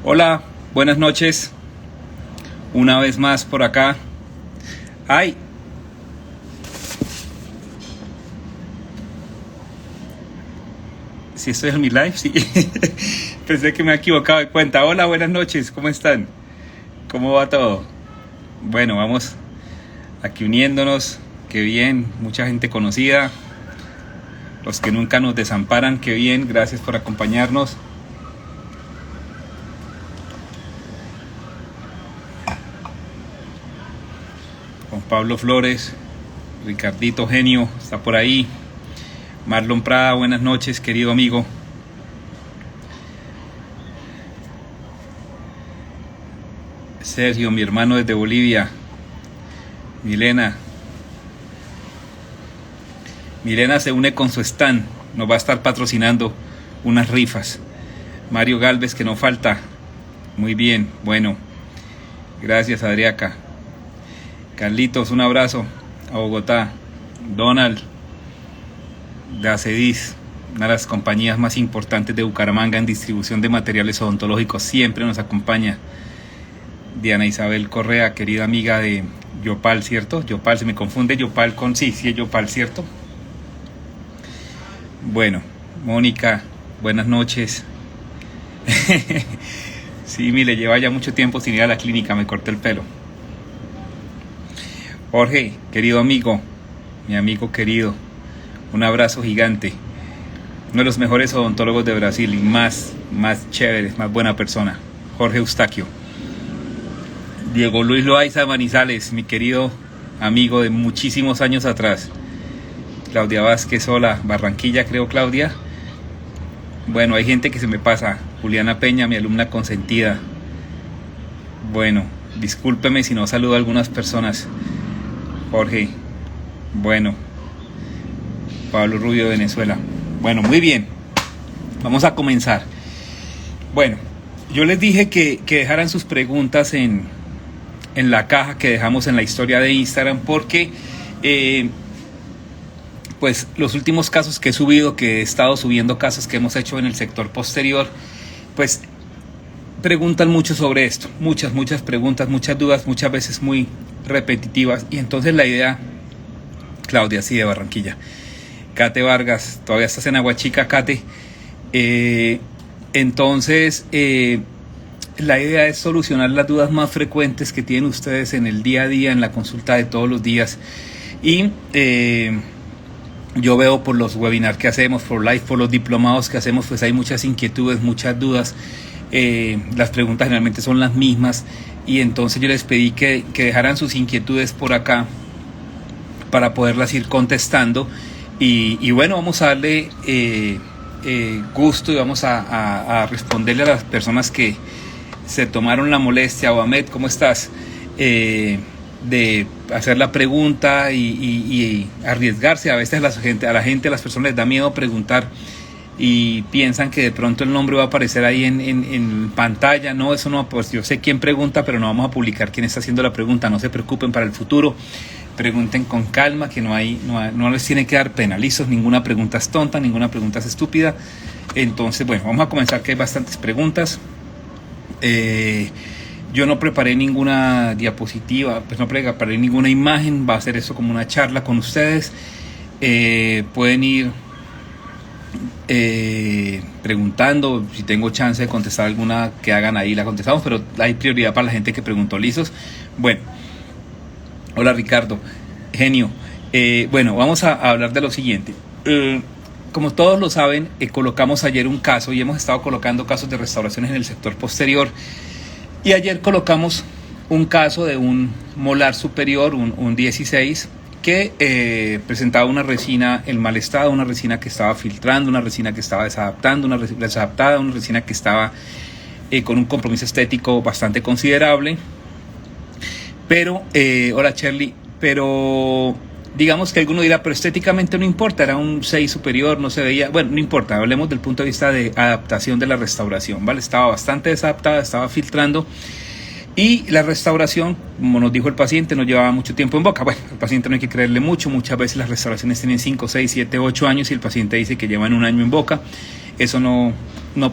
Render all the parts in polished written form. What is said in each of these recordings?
Hola, buenas noches. Una vez más por acá. Ay, si estoy en mi live, sí. Pensé que me he equivocado de cuenta. Hola, buenas noches. ¿Cómo están? ¿Cómo va todo? Bueno, vamos aquí uniéndonos. Qué bien, mucha gente conocida. Los que nunca nos desamparan, qué bien. Gracias por acompañarnos. Juan Pablo Flores, Ricardito Genio, está por ahí. Marlon Prada, buenas noches, querido amigo. Sergio, mi hermano desde Bolivia. Milena se une con su stand. Nos va a estar patrocinando unas rifas. Mario Galvez, que no falta. Muy bien, bueno. Gracias, Adriaca. Carlitos, un abrazo a Bogotá. Donald de Acedis, una de las compañías más importantes de Bucaramanga en distribución de materiales odontológicos, siempre nos acompaña. Diana Isabel Correa, querida amiga de Yopal, ¿cierto? Yopal, se me confunde Yopal con... Sí, es Yopal, ¿cierto? Bueno, Mónica, buenas noches. Sí, mire, lleva ya mucho tiempo sin ir a la clínica, me corté el pelo. Jorge, querido amigo, mi amigo querido, un abrazo gigante. Uno de los mejores odontólogos de Brasil y más chévere, más buena persona. Jorge Eustaquio. Diego Luis Loaiza de Manizales, mi querido amigo de muchísimos años atrás. Claudia Vázquez, hola, Barranquilla creo, Claudia. Bueno, hay gente que se me pasa. Juliana Peña, mi alumna consentida. Bueno, discúlpeme si no saludo a algunas personas. Jorge, bueno. Pablo Rubio, Venezuela. Bueno, muy bien. Vamos a comenzar. Bueno, yo les dije que dejaran sus preguntas en la caja que dejamos en la historia de Instagram, porque pues los últimos casos que he subido, que he estado subiendo casos que hemos hecho en el sector posterior, pues preguntan mucho sobre esto, muchas preguntas, muchas dudas, muchas veces muy repetitivas, y entonces la idea, Claudia, sí, de Barranquilla. Kate Vargas, todavía estás en Aguachica, Kate. Entonces, la idea es solucionar las dudas más frecuentes que tienen ustedes en el día a día, en la consulta de todos los días. Y yo veo por los webinars que hacemos, por live, por los diplomados que hacemos, pues hay muchas inquietudes, muchas dudas. Las preguntas generalmente son las mismas. Y entonces yo les pedí que dejaran sus inquietudes por acá para poderlas ir contestando. Y bueno, vamos a darle gusto y vamos a responderle a las personas que se tomaron la molestia. Oamed, ¿cómo estás? De hacer la pregunta y arriesgarse. A veces a la gente, a las personas les da miedo preguntar y piensan que de pronto el nombre va a aparecer ahí en pantalla. No, eso no, pues yo sé quién pregunta, pero no vamos a publicar quién está haciendo la pregunta. No se preocupen, para el futuro pregunten con calma, que no les tiene que dar pena. Listos, ninguna pregunta es tonta, ninguna pregunta es estúpida. Entonces, bueno, vamos a comenzar, que hay bastantes preguntas. Yo no preparé ninguna diapositiva, pues no preparé ninguna imagen. Va a ser eso como una charla con ustedes. Pueden ir preguntando. Si tengo chance de contestar alguna que hagan ahí, la contestamos, pero hay prioridad para la gente que preguntó. ¿Listos? Bueno. Hola Ricardo, genio. Bueno, vamos a hablar de lo siguiente. Como todos lo saben, colocamos ayer un caso y hemos estado colocando casos de restauraciones en el sector posterior. Y ayer colocamos un caso de un molar superior, un 16, que presentaba una resina en mal estado, una resina que estaba filtrando, una resina que estaba desadaptando, una resina que estaba con un compromiso estético bastante considerable. Pero, hola Shirley, pero digamos que alguno dirá, pero estéticamente no importa, era un 6 superior, no se veía. Bueno, no importa, hablemos del punto de vista de adaptación de la restauración, ¿vale? Estaba bastante desadaptada, estaba filtrando. Y la restauración, como nos dijo el paciente, no llevaba mucho tiempo en boca. Bueno, al paciente no hay que creerle mucho. Muchas veces las restauraciones tienen 5, 6, 7, 8 años y el paciente dice que llevan un año en boca. Eso no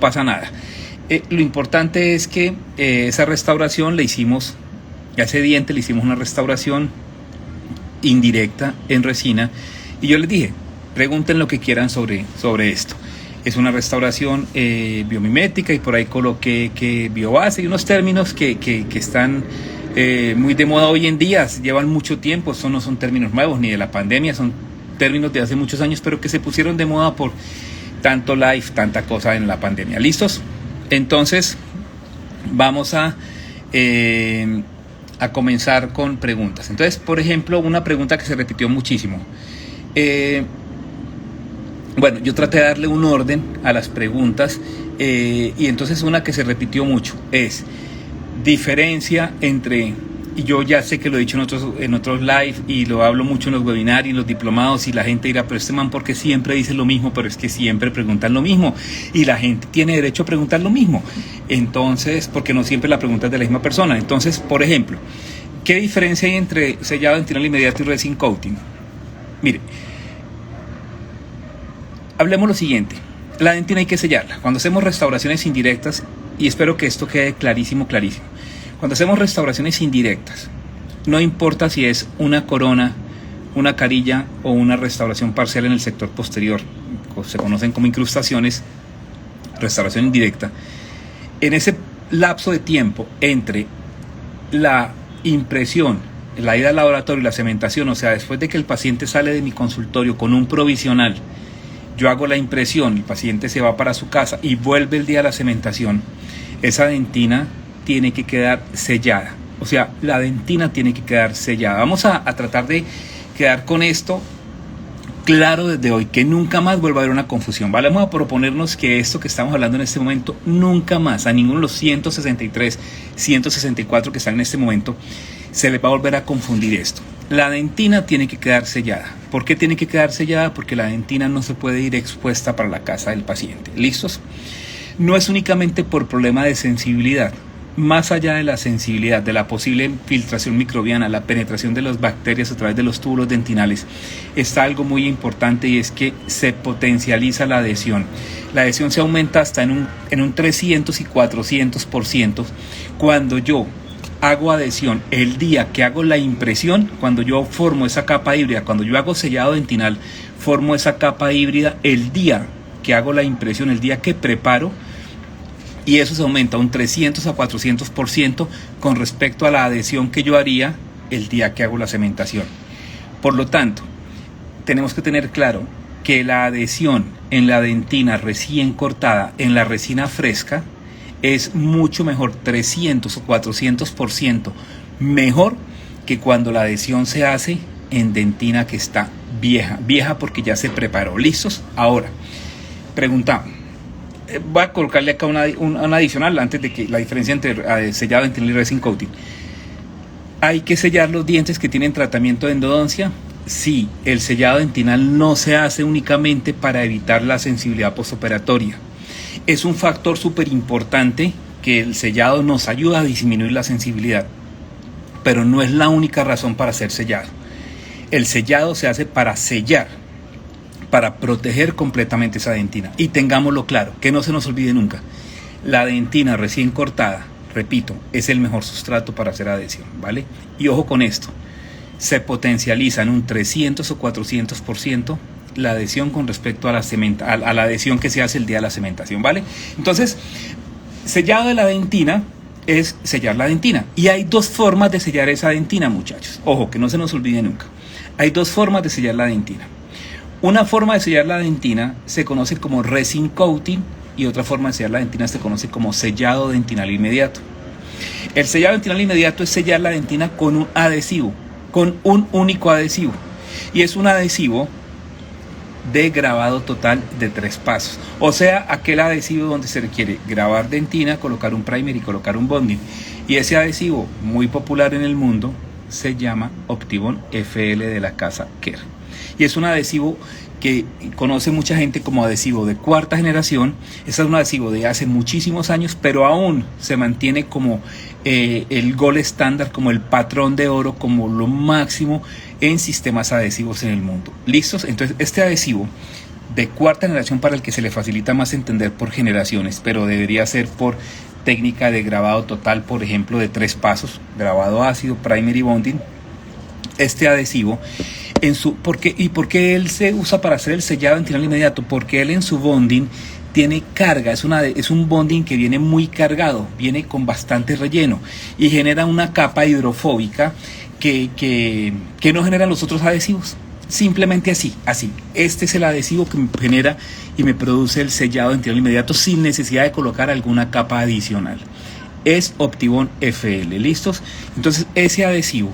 pasa nada. Lo importante es que esa restauración le hicimos, a ese diente le hicimos una restauración indirecta en resina, y yo les dije, pregunten lo que quieran sobre esto. Es una restauración biomimética, y por ahí coloqué que biobase y unos términos que están muy de moda hoy en día, llevan mucho tiempo, no son términos nuevos ni de la pandemia, son términos de hace muchos años, pero que se pusieron de moda por tanto live, tanta cosa en la pandemia. ¿Listos? Entonces vamos a comenzar con preguntas. Entonces, por ejemplo, una pregunta que se repitió muchísimo. Bueno, yo traté de darle un orden a las preguntas, y entonces una que se repitió mucho es diferencia entre, y yo ya sé que lo he dicho en otros live y lo hablo mucho en los webinars y en los diplomados, y la gente dirá, pero este man, ¿por qué siempre dice lo mismo? Pero es que siempre preguntan lo mismo, y la gente tiene derecho a preguntar lo mismo. Entonces, porque no siempre la pregunta es de la misma persona. Entonces, por ejemplo, ¿qué diferencia hay entre sellado dentinal inmediato y resin coating? Mire, hablemos lo siguiente. La dentina hay que sellarla. Cuando hacemos restauraciones indirectas, y espero que esto quede clarísimo. Cuando hacemos restauraciones indirectas, no importa si es una corona, una carilla o una restauración parcial en el sector posterior, se conocen como incrustaciones, restauración indirecta. En ese lapso de tiempo entre la impresión, la ida al laboratorio y la cementación, o sea, después de que el paciente sale de mi consultorio con un provisional, yo hago la impresión, el paciente se va para su casa y vuelve el día de la cementación, esa dentina tiene que quedar sellada. O sea, la dentina tiene que quedar sellada. Vamos a tratar de quedar con esto claro desde hoy, que nunca más vuelva a haber una confusión, ¿vale? Vamos a proponernos que esto que estamos hablando en este momento, nunca más, a ninguno de los 163, 164 que están en este momento, se les va a volver a confundir esto. La dentina tiene que quedar sellada. ¿Por qué tiene que quedar sellada? Porque la dentina no se puede ir expuesta para la casa del paciente. ¿Listos? No es únicamente por problema de sensibilidad. Más allá de la sensibilidad, de la posible infiltración microbiana, la penetración de las bacterias a través de los túbulos dentinales, está algo muy importante, y es que se potencializa la adhesión. La adhesión se aumenta hasta en un 300 y 400% cuando yo hago adhesión el día que hago la impresión, cuando yo formo esa capa híbrida, cuando yo hago sellado dentinal, formo esa capa híbrida el día que hago la impresión, el día que preparo, y eso se aumenta un 300 a 400% con respecto a la adhesión que yo haría el día que hago la cementación. Por lo tanto, tenemos que tener claro que la adhesión en la dentina recién cortada en la resina fresca es mucho mejor, 300 o 400% mejor que cuando la adhesión se hace en dentina que está vieja porque ya se preparó. ¿Listos? Ahora, preguntamos. Voy a colocarle acá una adicional antes de que la diferencia entre sellado dentinal y resin coating. ¿Hay que sellar los dientes que tienen tratamiento de endodoncia? Sí, el sellado dentinal no se hace únicamente para evitar la sensibilidad postoperatoria. Es un factor súper importante que el sellado nos ayuda a disminuir la sensibilidad, pero no es la única razón para hacer sellado. El sellado se hace para sellar, para proteger completamente esa dentina. Y tengámoslo claro, que no se nos olvide nunca, la dentina recién cortada, repito, es el mejor sustrato para hacer adhesión, ¿vale? Y ojo con esto, se potencializa en un 300 o 400% la adhesión con respecto a la adhesión que se hace el día de la cementación, ¿vale? Entonces, sellado de la dentina es sellar la dentina. Y hay dos formas de sellar esa dentina, muchachos. Ojo, que no se nos olvide nunca. Hay dos formas de sellar la dentina. Una forma de sellar la dentina se conoce como resin coating, y otra forma de sellar la dentina se conoce como sellado dentinal inmediato. El sellado dentinal inmediato es sellar la dentina con un adhesivo, con un único adhesivo. Y es un adhesivo de grabado total de 3 pasos. O sea, aquel adhesivo donde se requiere grabar dentina, colocar un primer y colocar un bonding. Y ese adhesivo muy popular en el mundo se llama Optibond FL de la casa Kerr. Y es un adhesivo que conoce mucha gente como adhesivo de 4ª generación. Este es un adhesivo de hace muchísimos años, pero aún se mantiene como el gold estándar, como el patrón de oro, como lo máximo en sistemas adhesivos en el mundo. ¿Listos? Entonces, este adhesivo de cuarta generación para el que se le facilita más entender por generaciones, pero debería ser por técnica de grabado total, por ejemplo, de 3 pasos, grabado ácido, primer y bonding. Este adhesivo, ¿por qué él se usa para hacer el sellado dentinal inmediato? Porque él en su bonding tiene carga, es un bonding que viene muy cargado, viene con bastante relleno y genera una capa hidrofóbica que no generan los otros adhesivos. Simplemente así. Este es el adhesivo que me genera y me produce el sellado dentinal inmediato sin necesidad de colocar alguna capa adicional. Es Optibond FL, ¿listos? Entonces ese adhesivo,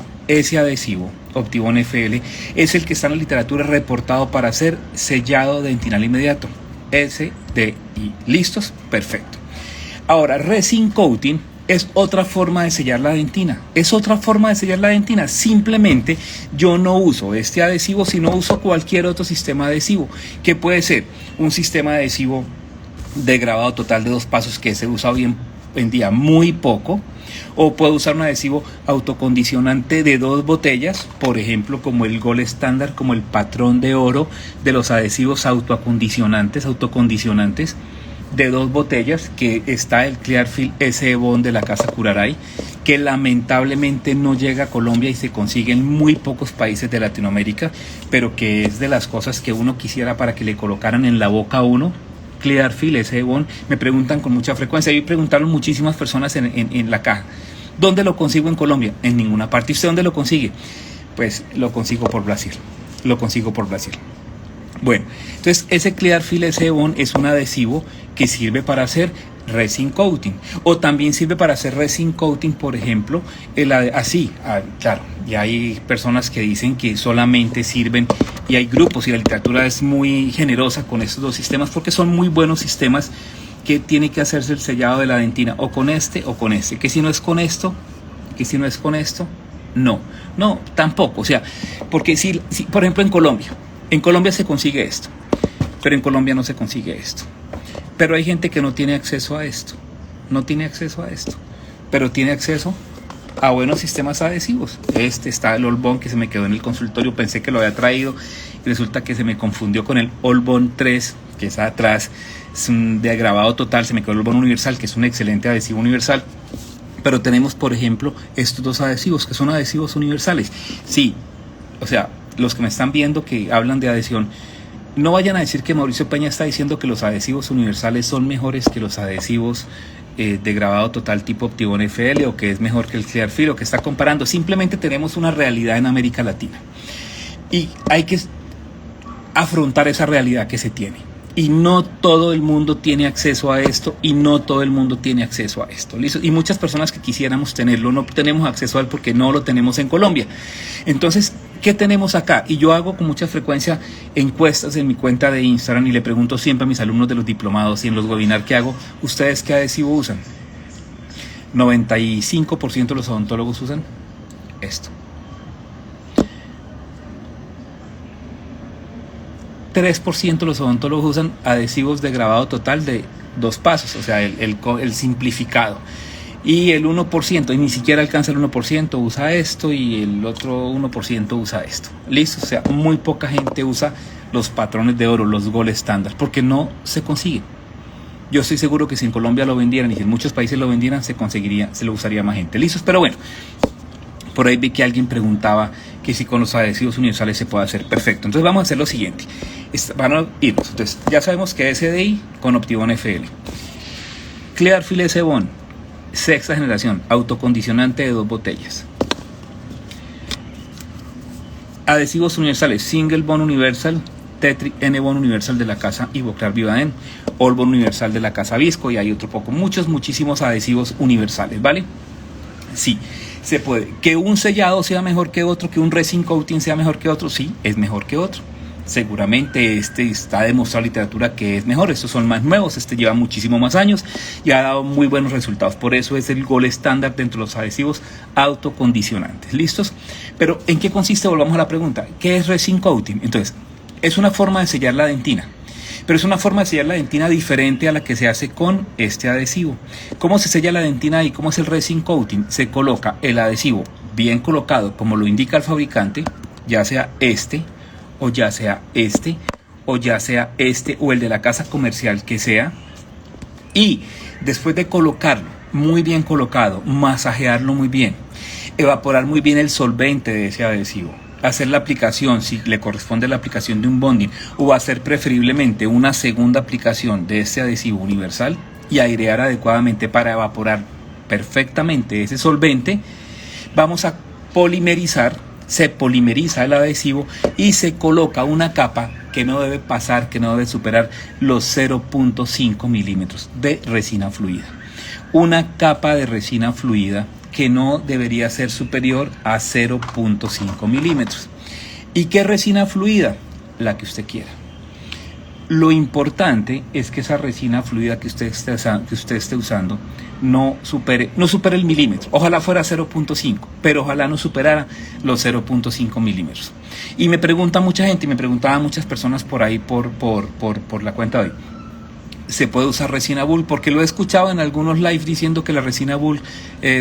Optibond FL, es el que está en la literatura reportado para hacer sellado dentinal inmediato. SDI, ¿listos? Perfecto. Ahora, resin coating es otra forma de sellar la dentina. Simplemente yo no uso este adhesivo, sino uso cualquier otro sistema adhesivo, que puede ser un sistema adhesivo de grabado total de 2 pasos que se usa hoy en día muy poco, o puedo usar un adhesivo autocondicionante de 2 botellas, por ejemplo, como el Gold Standard, como el patrón de oro de los adhesivos autocondicionantes de 2 botellas, que está el Clearfield SE Bond de la casa Curaray, que lamentablemente no llega a Colombia y se consigue en muy pocos países de Latinoamérica, pero que es de las cosas que uno quisiera para que le colocaran en la boca a uno. Clearfield SE Bond, me preguntan con mucha frecuencia, y preguntaron muchísimas personas en la caja, ¿dónde lo consigo en Colombia? En ninguna parte. ¿Y usted dónde lo consigue? Pues lo consigo por Brasil. Bueno, entonces ese Clearfield SE Bond es un adhesivo que sirve para hacer resin coating, o también sirve para hacer resin coating, por ejemplo, claro, y hay personas que dicen que solamente sirven, y hay grupos, y la literatura es muy generosa con estos 2 sistemas, porque son muy buenos sistemas, que tiene que hacerse el sellado de la dentina o con este o con este, que si no es con esto, no, tampoco, o sea, porque si por ejemplo en Colombia se consigue esto, pero en Colombia no se consigue esto. Pero hay gente que no tiene acceso a esto, pero tiene acceso a buenos sistemas adhesivos. Está el All Bond que se me quedó en el consultorio, pensé que lo había traído y resulta que se me confundió con el All Bond 3, que está atrás, es un de grabado total, se me quedó el All Bond Universal, que es un excelente adhesivo universal. Pero tenemos, por ejemplo, estos 2 adhesivos, que son adhesivos universales. Sí, o sea, los que me están viendo que hablan de adhesión, no vayan a decir que Mauricio Peña está diciendo que los adhesivos universales son mejores que los adhesivos de grabado total tipo Optibond FL, o que es mejor que el Clearfield, o que está comparando. Simplemente tenemos una realidad en América Latina y hay que afrontar esa realidad que se tiene. Y no todo el mundo tiene acceso a esto, ¿listo? Y muchas personas que quisiéramos tenerlo no tenemos acceso a él porque no lo tenemos en Colombia. Entonces, ¿qué tenemos acá? Y yo hago con mucha frecuencia encuestas en mi cuenta de Instagram y le pregunto siempre a mis alumnos de los diplomados y en los webinars que hago, ¿ustedes qué adhesivo usan? 95% de los odontólogos usan esto. 3% de los odontólogos usan adhesivos de grabado total de 2 pasos, o sea, el simplificado. Y el 1%, y ni siquiera alcanza el 1%, usa esto, y el otro 1% usa esto. ¿Listo? O sea, muy poca gente usa los patrones de oro, los Gold Standard, porque no se consigue. Yo estoy seguro que si en Colombia lo vendieran y si en muchos países lo vendieran, se lo usaría más gente. ¿Listos? Pero bueno, por ahí vi que alguien preguntaba que si con los adhesivos universales se puede hacer. Perfecto. Entonces vamos a hacer lo siguiente. Van a irnos. Entonces ya sabemos que SDI con Optibond FL. Clearfield SE Bond, 6ª generación, autocondicionante de 2 botellas. Adhesivos universales, Single Bond Universal, Tetric N Bond Universal de la casa Ivoclar Vivaden, All Bond Universal de la casa Visco, y hay otro poco, muchísimos adhesivos universales, ¿vale? Sí, se puede. Que un sellado sea mejor que otro, que un resin coating sea mejor que otro, sí, es mejor que otro. Seguramente está demostrado en literatura que es mejor. Estos son más nuevos, lleva muchísimo más años y ha dado muy buenos resultados. Por eso es el Gold Standard dentro de los adhesivos autocondicionantes. ¿Listos? Pero ¿en qué consiste? Volvamos a la pregunta. ¿Qué es resin coating? Entonces, es una forma de sellar la dentina, pero es una forma de sellar la dentina diferente a la que se hace con este adhesivo. ¿Cómo se sella la dentina y cómo es el resin coating? Se coloca el adhesivo bien colocado, como lo indica el fabricante, ya sea este, o ya sea este o el de la casa comercial que sea. Y después de colocarlo muy bien colocado, masajearlo muy bien, evaporar muy bien el solvente de ese adhesivo, hacer la aplicación, si le corresponde la aplicación de un bonding, o hacer preferiblemente una segunda aplicación de este adhesivo universal y airear adecuadamente para evaporar perfectamente ese solvente, vamos a polimerizar, se polimeriza el adhesivo y se coloca una capa que no debe pasar, que no debe superar los 0.5 milímetros de resina fluida. Una capa de resina fluida que no debería ser superior a 0.5 milímetros. ¿Y qué resina fluida? La que usted quiera. Lo importante es que esa resina fluida que usted esté usando no supere el milímetro. Ojalá fuera 0.5, pero ojalá no superara los 0.5 milímetros. Y me pregunta mucha gente, y me preguntaban muchas personas por ahí por la cuenta de hoy, ¿se puede usar resina bulk? Porque lo he escuchado en algunos live diciendo que la resina bulk,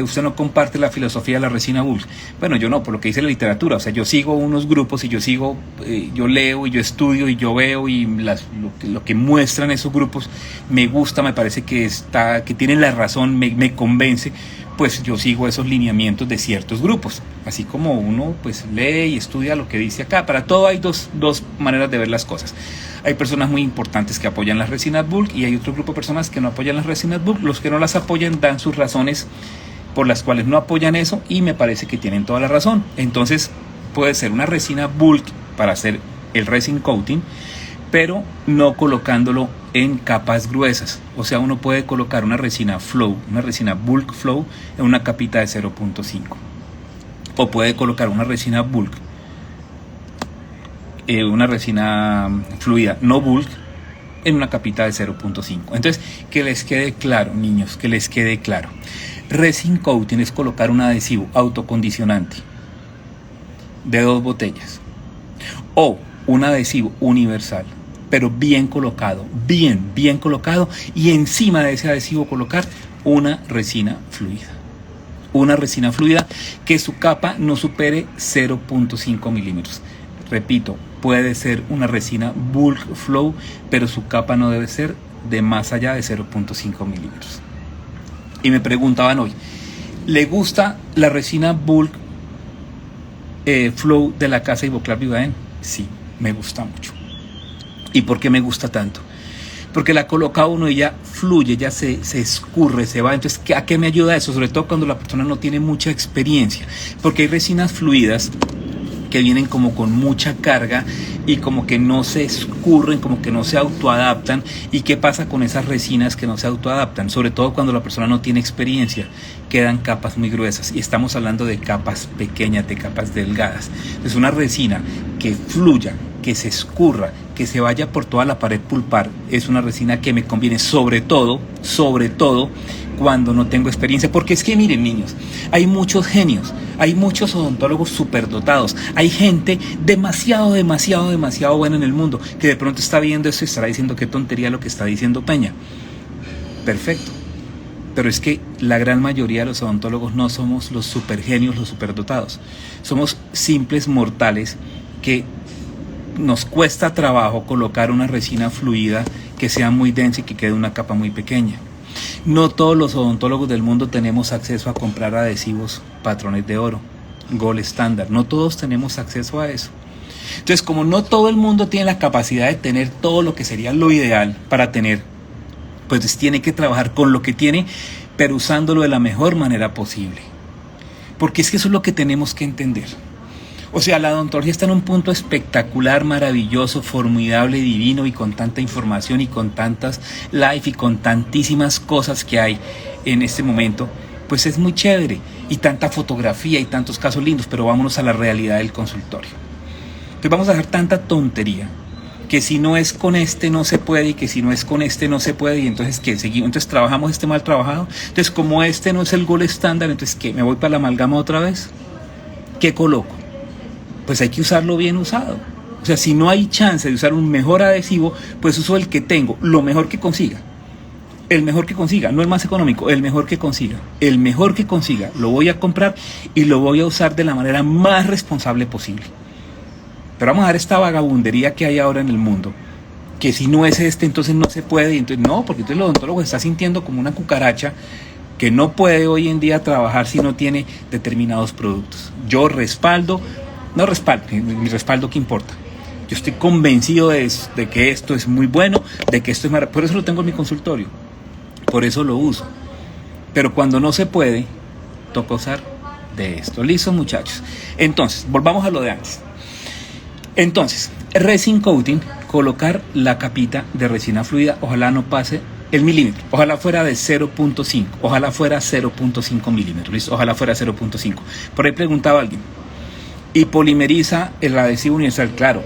usted no comparte la filosofía de la resina bulk. Bueno, yo no, por lo que dice la literatura. O sea, yo sigo unos grupos y yo leo y yo estudio y yo veo y lo que muestran esos grupos me gusta, me parece que tienen la razón, me convence. Pues yo sigo esos lineamientos de ciertos grupos. Así como uno pues lee y estudia lo que dice acá. Para todo hay dos maneras de ver las cosas. Hay personas muy importantes que apoyan las resinas bulk y hay otro grupo de personas que no apoyan las resinas bulk. Los que no las apoyan dan sus razones por las cuales no apoyan eso y me parece que tienen toda la razón. Entonces puede ser una resina bulk para hacer el resin coating, pero no colocándolo en capas gruesas. O sea, uno puede colocar una resina flow, una resina bulk flow en una capita de 0.5. O puede colocar una resina bulk, una resina fluida no bulk en una capita de 0.5. Entonces, que les quede claro, niños, que les quede claro. Resin coating es colocar un adhesivo autocondicionante de 2 botellas o un adhesivo universal, pero bien colocado, bien colocado, y encima de ese adhesivo colocar una resina fluida. Una resina fluida que su capa no supere 0.5 milímetros. Repito, puede ser una resina bulk flow, pero su capa no debe ser de más allá de 0.5 milímetros. Y me preguntaban hoy, ¿le gusta la resina bulk flow de la casa Ivoclar Vivaen? Sí, me gusta mucho. ¿Y por qué me gusta tanto? Porque la coloca uno y ya fluye, ya se escurre, se va. Entonces, ¿a qué me ayuda eso? Sobre todo cuando la persona no tiene mucha experiencia. Porque hay resinas fluidas que vienen como con mucha carga y como que no se escurren, como que no se autoadaptan. ¿Y qué pasa con esas resinas que no se autoadaptan? Sobre todo cuando la persona no tiene experiencia, quedan capas muy gruesas y estamos hablando de capas pequeñas, de capas delgadas. Es una resina que fluya, que se escurra, que se vaya por toda la pared pulpar, es una resina que me conviene, sobre todo cuando no tengo experiencia. Porque es que miren, niños, hay muchos genios, hay muchos odontólogos superdotados, hay gente demasiado buena en el mundo que de pronto está viendo esto y estará diciendo qué tontería lo que está diciendo Peña. Perfecto. Pero es que la gran mayoría de los odontólogos no somos los supergenios, los superdotados. Somos simples mortales que nos cuesta trabajo colocar una resina fluida que sea muy densa y que quede una capa muy pequeña. No todos los odontólogos del mundo tenemos acceso a comprar adhesivos patrones de oro, Gold Standard. No todos tenemos acceso a eso. Entonces, como no todo el mundo tiene la capacidad de tener todo lo que sería lo ideal para tener, pues tiene que trabajar con lo que tiene, pero usándolo de la mejor manera posible. Porque es que eso es lo que tenemos que entender. O sea, la odontología está en un punto espectacular, maravilloso, formidable, divino, y con tanta información y con tantas live y con tantísimas cosas que hay en este momento, pues es muy chévere, y tanta fotografía y tantos casos lindos, pero vámonos a la realidad del consultorio. Entonces vamos a hacer tanta tontería, que si no es con este no se puede, y que si no es con este no se puede, y entonces ¿qué? Seguimos, entonces trabajamos este mal trabajado. Entonces, como este no es el Gold Standard, entonces ¿qué? ¿Me voy para la amalgama otra vez? ¿Qué coloco? Pues hay que usarlo bien usado. O sea, si no hay chance de usar un mejor adhesivo, pues uso el que tengo, lo mejor que consiga. El mejor que consiga, no el más económico, el mejor que consiga. El mejor que consiga, lo voy a comprar y lo voy a usar de la manera más responsable posible. Pero vamos a ver esta vagabundería que hay ahora en el mundo, que si no es este, entonces no se puede. Y entonces, no, porque entonces el odontólogo se está sintiendo como una cucaracha que no puede hoy en día trabajar si no tiene determinados productos. Yo respaldo, no respaldo, mi respaldo ¿qué importa? Yo estoy convencido de que esto es muy bueno, de que esto es maravilloso. Por eso lo tengo en mi consultorio, por eso lo uso. Pero cuando no se puede, toca usar de esto. ¿Listo, muchachos? Entonces, volvamos a lo de antes. Entonces, resin coating, colocar la capita de resina fluida, ojalá no pase el milímetro, ojalá fuera de 0.5, ojalá fuera 0.5 milímetros, ¿listo? Ojalá fuera 0.5. Por ahí preguntaba alguien, ¿y polimeriza el adhesivo universal? Claro,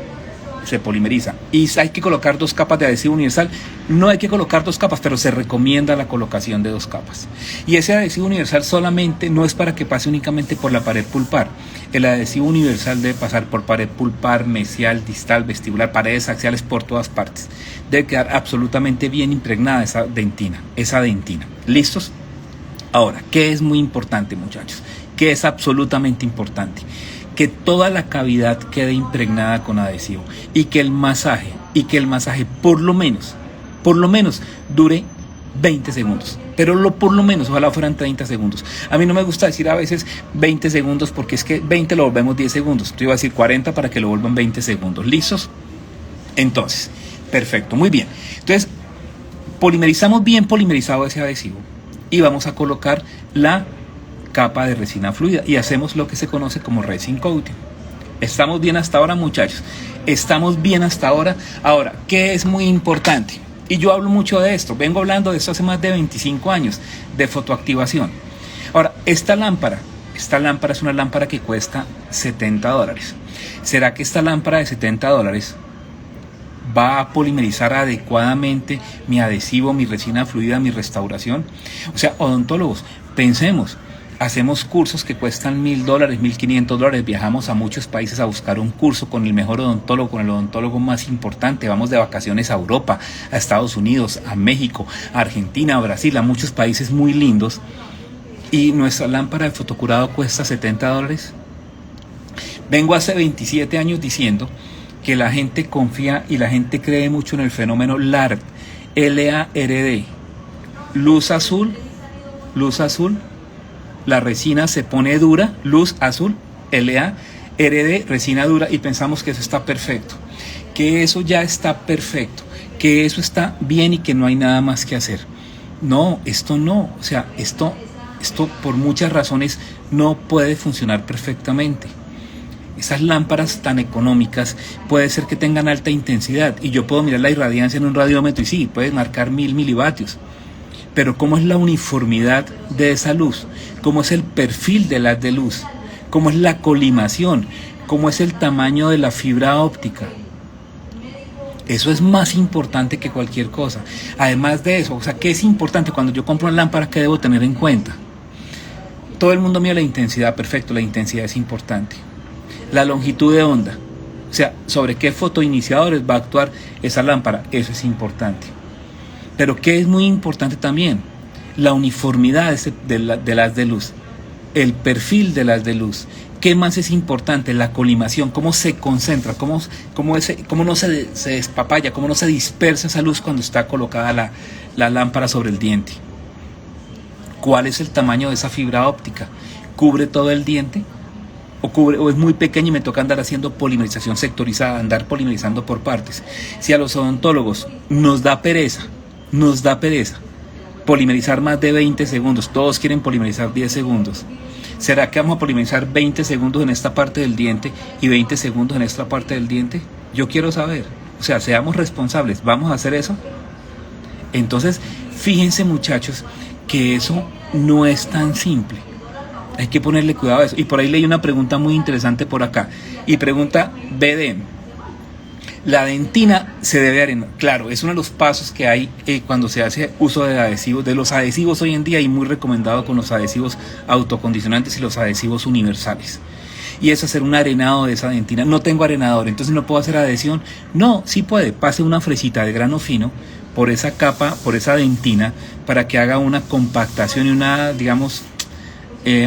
se polimeriza. ¿Y hay que colocar 2 capas de adhesivo universal? No hay que colocar 2 capas, pero se recomienda la colocación de 2 capas. Y ese adhesivo universal solamente no es para que pase únicamente por la pared pulpar. El adhesivo universal debe pasar por pared pulpar, mesial, distal, vestibular, paredes axiales, por todas partes. Debe quedar absolutamente bien impregnada esa dentina. ¿Listos? Ahora, ¿qué es muy importante, muchachos? ¿Qué es absolutamente importante? Que toda la cavidad quede impregnada con adhesivo y que el masaje por lo menos dure 20 segundos, pero por lo menos, ojalá fueran 30 segundos. A mí no me gusta decir a veces 20 segundos porque es que 20 lo volvemos 10 segundos. Yo iba a decir 40 para que lo vuelvan 20 segundos. ¿Listos? Entonces, perfecto, muy bien. Entonces, polimerizamos bien polimerizado ese adhesivo y vamos a colocar la capa de resina fluida y hacemos lo que se conoce como resin coating. ¿Estamos bien hasta ahora, muchachos? ¿Estamos bien hasta ahora? Ahora, ¿qué es muy importante? Y yo hablo mucho de esto, vengo hablando de esto hace más de 25 años, de fotoactivación. Ahora, esta lámpara es una lámpara que cuesta $70. ¿Será que esta lámpara de $70 va a polimerizar adecuadamente mi adhesivo, mi resina fluida, mi restauración? O sea, odontólogos, pensemos. Hacemos cursos que cuestan $1,000, $1,500. Viajamos a muchos países a buscar un curso con el mejor odontólogo, con el odontólogo más importante. Vamos de vacaciones a Europa, a Estados Unidos, a México, a Argentina, a Brasil, a muchos países muy lindos. Y nuestra lámpara de fotocurado cuesta $70. Vengo hace 27 años diciendo que la gente confía y la gente cree mucho en el fenómeno LARD, L-A-R-D. Luz azul. La resina se pone dura, luz azul, LARD, resina dura, y pensamos que eso está perfecto, que eso ya está perfecto, que eso está bien y que no hay nada más que hacer. No, esto no, o sea, esto por muchas razones no puede funcionar perfectamente. Esas lámparas tan económicas puede ser que tengan alta intensidad y yo puedo mirar la irradiancia en un radiómetro y sí, puede marcar 1000 milivatios. Pero ¿cómo es la uniformidad de esa luz? ¿Cómo es el perfil del haz de luz? ¿Cómo es la colimación? ¿Cómo es el tamaño de la fibra óptica? Eso es más importante que cualquier cosa. Además de eso, o sea, ¿qué es importante cuando yo compro una lámpara? ¿Qué debo tener en cuenta? Todo el mundo mira la intensidad, perfecto, la intensidad es importante. La longitud de onda, o sea, sobre qué fotoiniciadores va a actuar esa lámpara, eso es importante. Pero ¿qué es muy importante también? La uniformidad del haz de luz, el perfil del haz de luz. ¿Qué más es importante? La colimación, cómo se concentra, cómo no se despapalla, cómo no se dispersa esa luz cuando está colocada la lámpara sobre el diente. ¿Cuál es el tamaño de esa fibra óptica? ¿Cubre todo el diente? ¿O es muy pequeño y me toca andar haciendo polimerización sectorizada, andar polimerizando por partes? Si a los odontólogos nos da pereza polimerizar más de 20 segundos, todos quieren polimerizar 10 segundos, ¿será que vamos a polimerizar 20 segundos en esta parte del diente y 20 segundos en esta parte del diente? Yo quiero saber, o sea, seamos responsables, ¿vamos a hacer eso? Entonces, fíjense, muchachos, que eso no es tan simple. Hay que ponerle cuidado a eso. Y por ahí leí una pregunta muy interesante por acá. Y pregunta BDM. La dentina se debe arenar. Claro, es uno de los pasos que hay cuando se hace uso de adhesivos. De los adhesivos hoy en día y muy recomendado con los adhesivos autocondicionantes y los adhesivos universales. Y es hacer un arenado de esa dentina. No tengo arenador, entonces no puedo hacer adhesión. No, sí puede. Pase una fresita de grano fino por esa capa, por esa dentina, para que haga una compactación y una, digamos,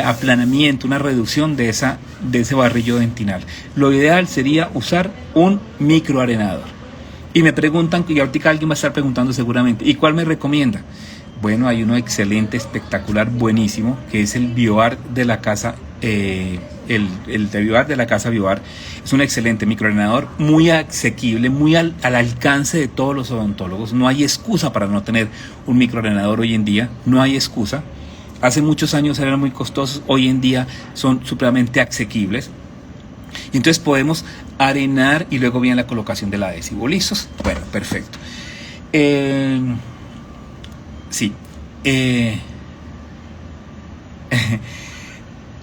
aplanamiento, una reducción de ese barrillo dentinal. Lo ideal sería usar un microarenador. Y me preguntan, y ahorita alguien va a estar preguntando seguramente, ¿y cuál me recomienda? Bueno, hay uno excelente, espectacular, buenísimo, que es el BioArt de la casa, el de BioArt de la casa BioArt. Es un excelente microordenador, muy asequible, muy al alcance de todos los odontólogos. No hay excusa para no tener un microordenador hoy en día, no hay excusa. Hace muchos años eran muy costosos, hoy en día son supremamente asequibles. Y entonces podemos arenar y luego viene la colocación del adhesivo. ¿Listos? Bueno, perfecto. Sí.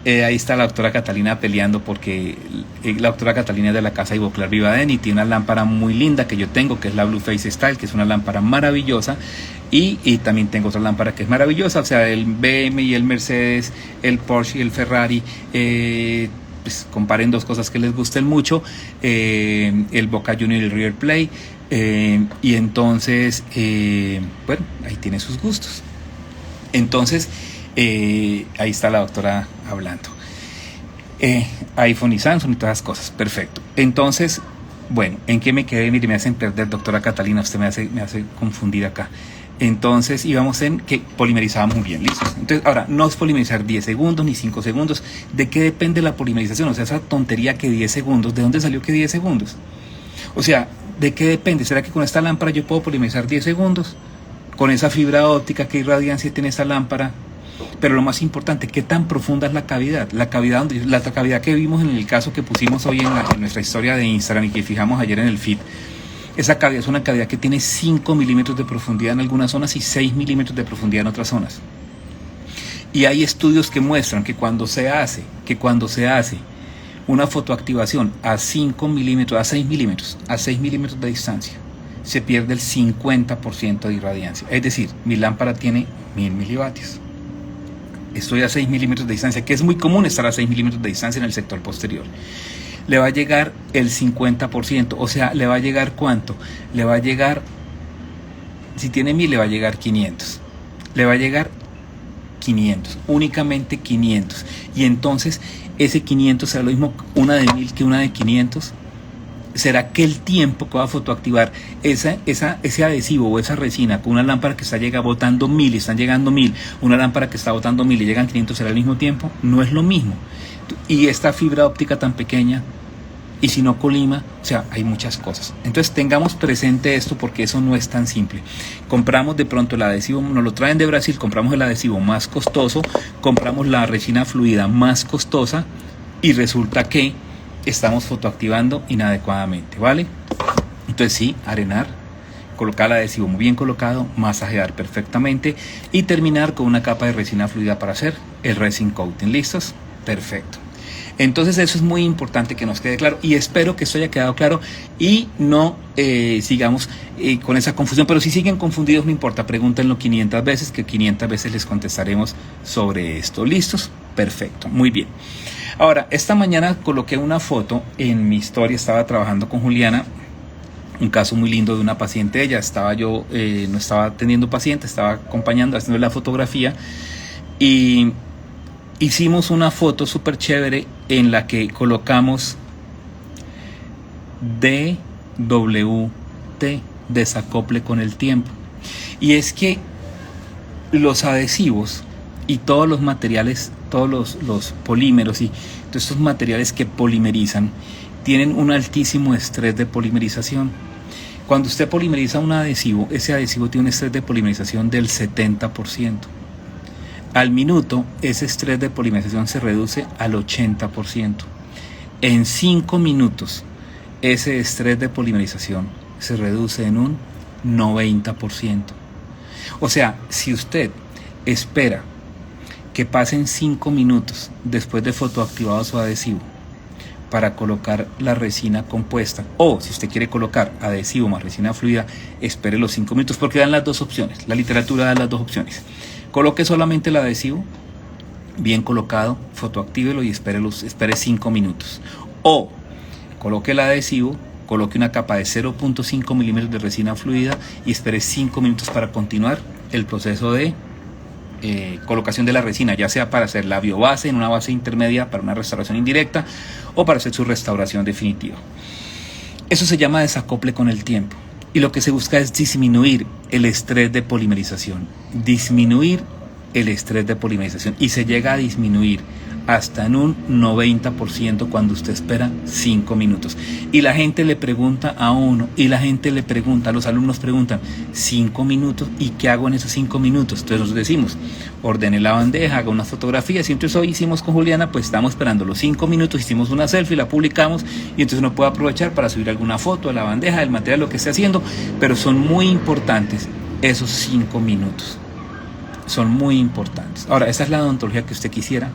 Ahí está la doctora Catalina peleando porque la doctora Catalina es de la casa Ivoclar Vivaden y tiene una lámpara muy linda que yo tengo, que es la Blue Face Style, que es una lámpara maravillosa. Y también tengo otra lámpara que es maravillosa, o sea, el BM y el Mercedes, el Porsche y el Ferrari. Pues comparen dos cosas que les gusten mucho, el Boca Junior y el River Plate, y entonces, bueno, ahí tiene sus gustos. Entonces, ahí está la doctora hablando. iPhone y Samsung y todas las cosas, perfecto. Entonces, bueno, ¿en qué me quedé? Mire, me hacen perder, doctora Catalina, usted me hace confundir acá. Entonces íbamos en que polimerizábamos muy bien, listos. Entonces ahora, no es polimerizar 10 segundos ni 5 segundos. ¿De qué depende la polimerización? O sea, esa tontería que 10 segundos, ¿de dónde salió que 10 segundos? O sea, ¿de qué depende? ¿Será que con esta lámpara yo puedo polimerizar 10 segundos? Con esa fibra óptica, ¿qué irradiancia tiene esta lámpara? Pero lo más importante, ¿qué tan profunda es la cavidad? La cavidad que vimos en el caso que pusimos hoy en nuestra historia de Instagram y que fijamos ayer en el feed. Esa cavidad es una cavidad que tiene 5 milímetros de profundidad en algunas zonas y 6 milímetros de profundidad en otras zonas. Y hay estudios que muestran que cuando se hace una fotoactivación a 5 milímetros, a 6 milímetros de distancia, se pierde el 50% de irradiancia. Es decir, mi lámpara tiene 1000 milivatios. Estoy a 6 milímetros de distancia, que es muy común estar a 6 milímetros de distancia en el sector posterior. Le va a llegar el 50%, o sea, le va a llegar ¿cuánto? Le va a llegar, si tiene 1000, le va a llegar 500. Le va a llegar 500, únicamente 500. Y entonces, ese 500 será lo mismo una de 1000 que una de 500. ¿Será que el tiempo que va a fotoactivar ese adhesivo o esa resina con una lámpara que está botando 1000 y están llegando 1000, una lámpara que está botando 1000 y llegan 500, será al mismo tiempo? No es lo mismo. Y esta fibra óptica tan pequeña, y si no colima, o sea, hay muchas cosas. Entonces tengamos presente esto porque eso no es tan simple. Compramos de pronto el adhesivo, nos lo traen de Brasil, compramos el adhesivo más costoso, compramos la resina fluida más costosa y resulta que estamos fotoactivando inadecuadamente, ¿vale? Entonces sí, arenar, colocar el adhesivo muy bien colocado, masajear perfectamente y terminar con una capa de resina fluida para hacer el resin coating. ¿Listos? Perfecto. Entonces eso es muy importante que nos quede claro y espero que esto haya quedado claro y no sigamos con esa confusión, pero si siguen confundidos no importa, pregúntenlo 500 veces, que 500 veces les contestaremos sobre esto. ¿Listos? Perfecto, muy bien. Ahora, esta mañana coloqué una foto en mi historia, estaba trabajando con Juliana, un caso muy lindo de una paciente. Ella estaba yo, no estaba atendiendo paciente, estaba acompañando, haciendo la fotografía y hicimos una foto súper chévere en la que colocamos DWT, desacople con el tiempo. Y es que los adhesivos y todos los materiales, todos los polímeros y todos estos materiales que polimerizan tienen un altísimo estrés de polimerización. Cuando usted polimeriza un adhesivo, ese adhesivo tiene un estrés de polimerización del 70%. Al minuto, ese estrés de polimerización se reduce al 80%. En 5 minutos, ese estrés de polimerización se reduce en un 90%. O sea, si usted espera que pasen 5 minutos después de fotoactivado su adhesivo para colocar la resina compuesta, o si usted quiere colocar adhesivo más resina fluida, espere los 5 minutos, porque dan las dos opciones. La literatura da las dos opciones. Coloque solamente el adhesivo bien colocado, fotoactívelo y espere 5 minutos. O coloque el adhesivo, coloque una capa de 0.5 milímetros de resina fluida y espere 5 minutos para continuar el proceso de colocación de la resina, ya sea para hacer la biobase en una base intermedia para una restauración indirecta o para hacer su restauración definitiva. Eso se llama desacople con el tiempo. Y lo que se busca es disminuir el estrés de polimerización. Disminuir el estrés de polimerización. Y se llega a disminuir hasta en un 90% cuando usted espera 5 minutos. Y la gente le pregunta a uno, y la gente le pregunta, los alumnos preguntan, 5 minutos, ¿y qué hago en esos 5 minutos? Entonces nos decimos, ordene la bandeja, haga unas fotografías, y entonces hoy hicimos con Juliana, pues estamos esperando los 5 minutos, hicimos una selfie, la publicamos, y entonces uno puede aprovechar para subir alguna foto de la bandeja, del material, lo que esté haciendo, pero son muy importantes esos 5 minutos. Son muy importantes. Ahora, esa es la odontología que usted quisiera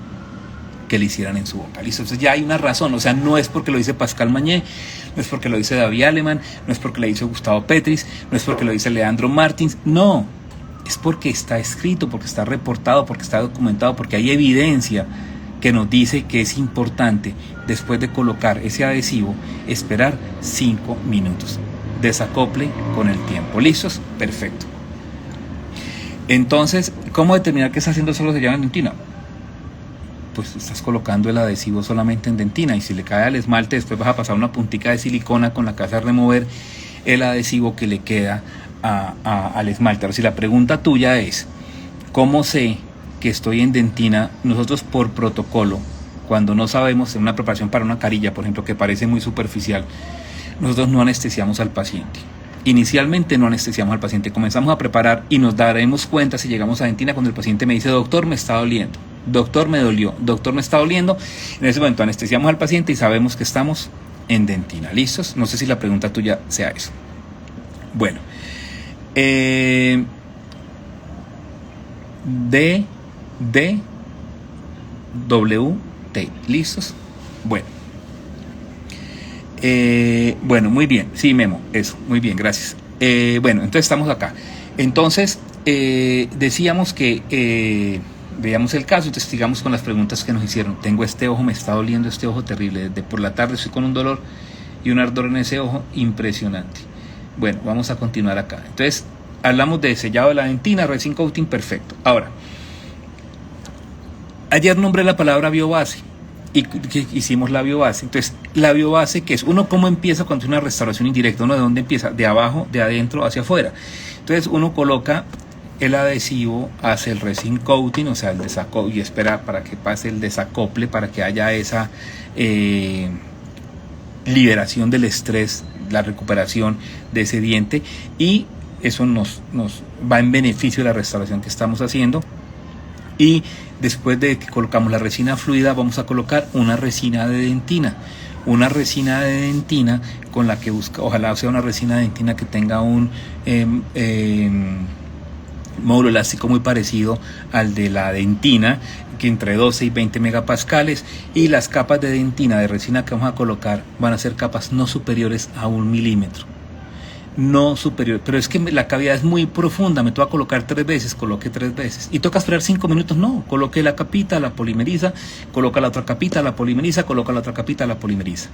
que le hicieran en su boca. ¿Listo? Entonces ya hay una razón, o sea, no es porque lo dice Pascal Mañé, no es porque lo dice David Aleman, no es porque lo dice Gustavo Petris, no es porque lo dice Leandro Martins, no, es porque está escrito, porque está reportado, porque está documentado, porque hay evidencia que nos dice que es importante, después de colocar ese adhesivo, esperar 5 minutos. Desacople con el tiempo. ¿Listos? Perfecto. Entonces, ¿cómo determinar que está haciendo solo sellado en dentina? Pues estás colocando el adhesivo solamente en dentina, y si le cae al esmalte, después vas a pasar una puntica de silicona con la que vas a remover el adhesivo que le queda al esmalte. Ahora, si la pregunta tuya es, ¿cómo sé que estoy en dentina? Nosotros por protocolo, cuando no sabemos, en una preparación para una carilla, por ejemplo, que parece muy superficial, nosotros no anestesiamos al paciente. Inicialmente no anestesiamos al paciente, comenzamos a preparar y nos daremos cuenta si llegamos a dentina cuando el paciente me dice, doctor, me está doliendo. Doctor, me dolió, doctor, me está doliendo. En ese momento anestesiamos al paciente y sabemos que estamos en dentina. ¿Listos? No sé si la pregunta tuya sea eso. Bueno, DWT. ¿Listos? Bueno. Bueno, muy bien. Sí, Memo, eso. Muy bien, gracias. Bueno, entonces estamos acá. Entonces, decíamos que... veamos el caso, entonces sigamos con las preguntas que nos hicieron. Tengo este ojo, me está doliendo este ojo terrible. Desde por la tarde estoy con un dolor y un ardor en ese ojo impresionante. Bueno, vamos a continuar acá. Entonces, hablamos de sellado de la dentina, resin coating, perfecto. Ahora, ayer nombré la palabra biobase y que hicimos la biobase. Entonces, la biobase, ¿qué es? Uno, ¿cómo empieza cuando es una restauración indirecta? Uno, ¿de dónde empieza? De abajo, de adentro hacia afuera. Entonces, uno coloca el adhesivo, hace el resin coating, o sea, el desacople, y espera para que pase el desacople, para que haya esa liberación del estrés, la recuperación de ese diente, y eso nos va en beneficio de la restauración que estamos haciendo. Y después de que colocamos la resina fluida, vamos a colocar una resina de dentina. Una resina de dentina con la que busca, ojalá sea una resina de dentina que tenga un módulo elástico muy parecido al de la dentina, que entre 12 y 20 megapascales, y las capas de dentina de resina que vamos a colocar van a ser capas no superiores a 1 milímetro. No superior, pero es que la cavidad es muy profunda, me toca colocar 3 veces, coloque 3 veces. Y toca esperar 5 minutos, no, coloque la capita, la polimeriza, coloca la otra capita, la polimeriza, coloca la otra capita, la polimeriza.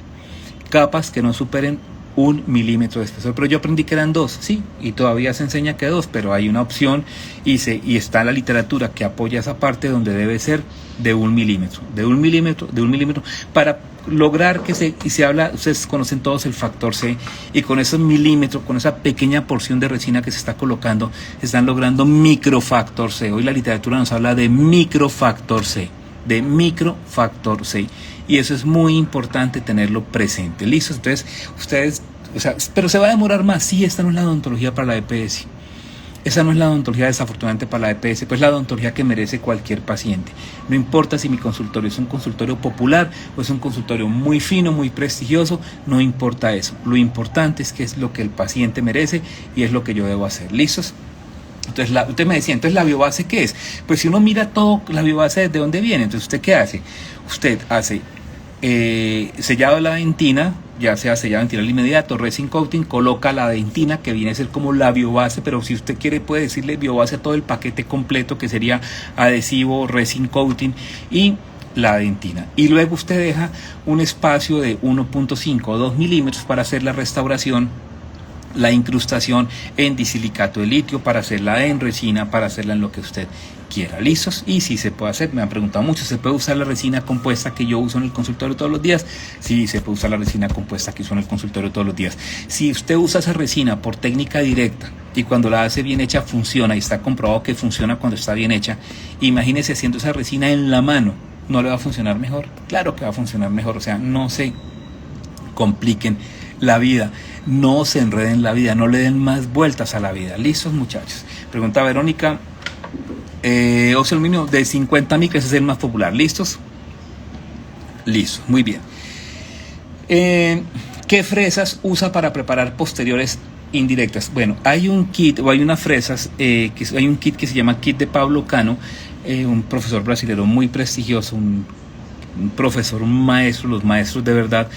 Capas que no superen 1 milímetro de espesor, pero yo aprendí que eran 2, sí, y todavía se enseña que 2, pero hay una opción y está la literatura que apoya esa parte donde debe ser de 1 milímetro, de 1 milímetro, de 1 milímetro, para lograr que se habla, ustedes conocen todos el factor C, y con esos milímetros, con esa pequeña porción de resina que se está colocando, se están logrando microfactor C. Hoy la literatura nos habla de microfactor C, y eso es muy importante tenerlo presente. ¿Listo? Entonces, ustedes, o sea, pero se va a demorar más. Sí, esta no es la odontología para la EPS. Esa no es la odontología desafortunadamente para la EPS, pues la odontología que merece cualquier paciente. No importa si mi consultorio es un consultorio popular o es un consultorio muy fino, muy prestigioso, no importa eso. Lo importante es que es lo que el paciente merece y es lo que yo debo hacer. ¿Listos? Entonces, usted me decía, entonces la biobase, ¿qué es? Pues si uno mira todo, la biobase, ¿de dónde viene? Entonces, ¿usted qué hace? Usted hace sellado de la dentina, ya sea sellado de dentina al inmediato, resin coating, coloca la dentina, que viene a ser como la biobase, pero si usted quiere puede decirle biobase a todo el paquete completo, que sería adhesivo, resin coating y la dentina. Y luego usted deja un espacio de 1.5 o 2 milímetros para hacer la restauración la incrustación en disilicato de litio, para hacerla en resina, para hacerla en lo que usted quiera. ¿Listos? Y si se puede hacer, me han preguntado mucho, ¿se puede usar la resina compuesta que yo uso en el consultorio todos los días? Sí, se puede usar la resina compuesta que uso en el consultorio todos los días. Si usted usa esa resina por técnica directa y cuando la hace bien hecha funciona, y está comprobado que funciona cuando está bien hecha, imagínese haciendo esa resina en la mano, ¿no le va a funcionar mejor? Claro que va a funcionar mejor. O sea, no se compliquen la vida, no se enreden la vida, no le den más vueltas a la vida. ¿Listos, muchachos? Pregunta Verónica, óxido aluminio de 50 micras es el más popular. ¿Listos? Listo, muy bien. ¿Qué fresas usa para preparar posteriores indirectas? Bueno, hay un kit, o hay unas fresas, hay un kit que se llama Kit de Pablo Cano, un profesor brasileño muy prestigioso, un profesor, un maestro, los maestros de verdad,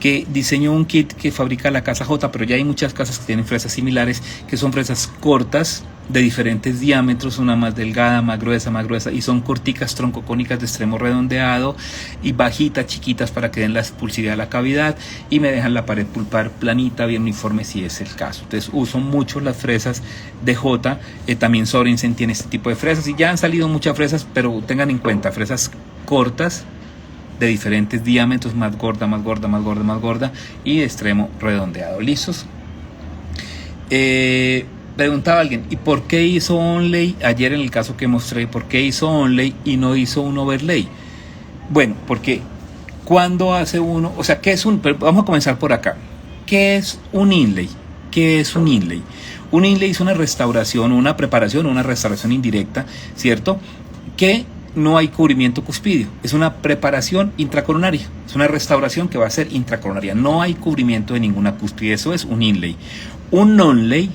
que diseñó un kit que fabrica la Casa J, pero ya hay muchas casas que tienen fresas similares, que son fresas cortas, de diferentes diámetros, una más delgada, más gruesa, y son corticas, troncocónicas de extremo redondeado, y bajitas, chiquitas, para que den la expulsividad a la cavidad, y me dejan la pared pulpar planita, bien uniforme si es el caso. Entonces uso mucho las fresas de J, también Sorensen tiene este tipo de fresas, y ya han salido muchas fresas, pero tengan en cuenta, fresas cortas, de diferentes diámetros, más gorda, y de extremo redondeado. ¿Listos? Preguntaba alguien, ¿y por qué hizo onlay? Ayer en el caso que mostré, ¿por qué hizo onlay y no hizo un overlay? Bueno, porque cuando hace uno, o sea, ¿qué es un? Vamos a comenzar por acá. ¿Qué es un inlay? ¿Qué es un inlay? Un inlay es una restauración, una preparación, una restauración indirecta, ¿cierto? Que no hay cubrimiento cuspidio, es una preparación intracoronaria, es una restauración que va a ser intracoronaria, no hay cubrimiento de ninguna cúspide, eso es un inlay. Un onlay,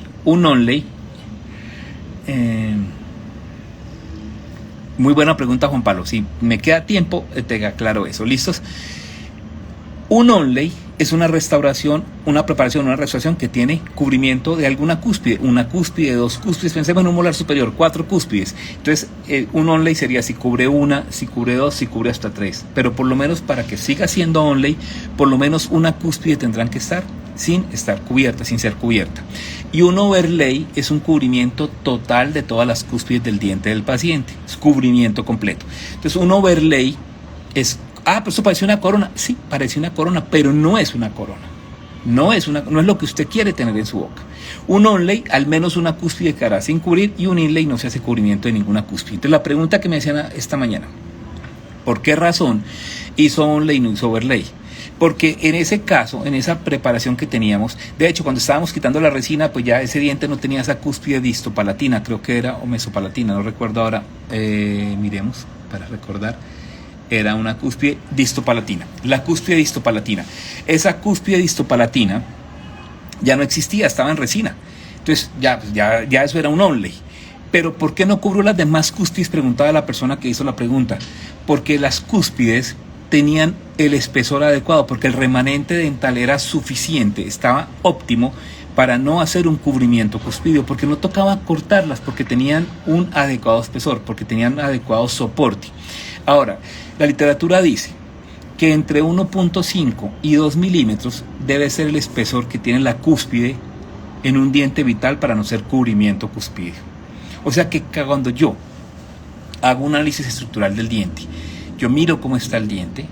muy buena pregunta, Juan Pablo, si me queda tiempo te aclaro eso. ¿Listos? Un onlay es una restauración, una preparación, una restauración que tiene cubrimiento de alguna cúspide, una cúspide, dos cúspides, pensemos en un molar superior, 4 cúspides. Entonces, un onlay sería si cubre una, si cubre dos, si cubre hasta 3. Pero por lo menos para que siga siendo onlay, por lo menos una cúspide tendrán que estar sin estar cubierta, sin ser cubierta. Y un overlay es un cubrimiento total de todas las cúspides del diente del paciente, es cubrimiento completo. Entonces, un overlay es pero eso parece una corona. Sí, parece una corona, pero no es una corona. No es lo que usted quiere tener en su boca. Un onlay, al menos una cúspide quedará sin cubrir, y un inlay no se hace cubrimiento de ninguna cúspide. Entonces la pregunta que me hacían esta mañana, ¿por qué razón hizo onlay y no hizo overlay? Porque en ese caso, en esa preparación que teníamos, de hecho cuando estábamos quitando la resina, pues ya ese diente no tenía esa cúspide distopalatina, creo que era, o mesopalatina, no recuerdo ahora, miremos para recordar. Era una cúspide distopalatina. La cúspide distopalatina. Esa cúspide distopalatina ya no existía, estaba en resina. Entonces ya eso era un onlay. Pero ¿por qué no cubrió las demás cúspides? Preguntaba la persona que hizo la pregunta. Porque las cúspides tenían el espesor adecuado, porque el remanente dental era suficiente, estaba óptimo para no hacer un cubrimiento cuspidio, porque no tocaba cortarlas, porque tenían un adecuado espesor, porque tenían adecuado soporte. Ahora, la literatura dice que entre 1.5 y 2 milímetros debe ser el espesor que tiene la cúspide en un diente vital para no ser cubrimiento cuspidio. O sea que cuando yo hago un análisis estructural del diente, yo miro cómo está el diente,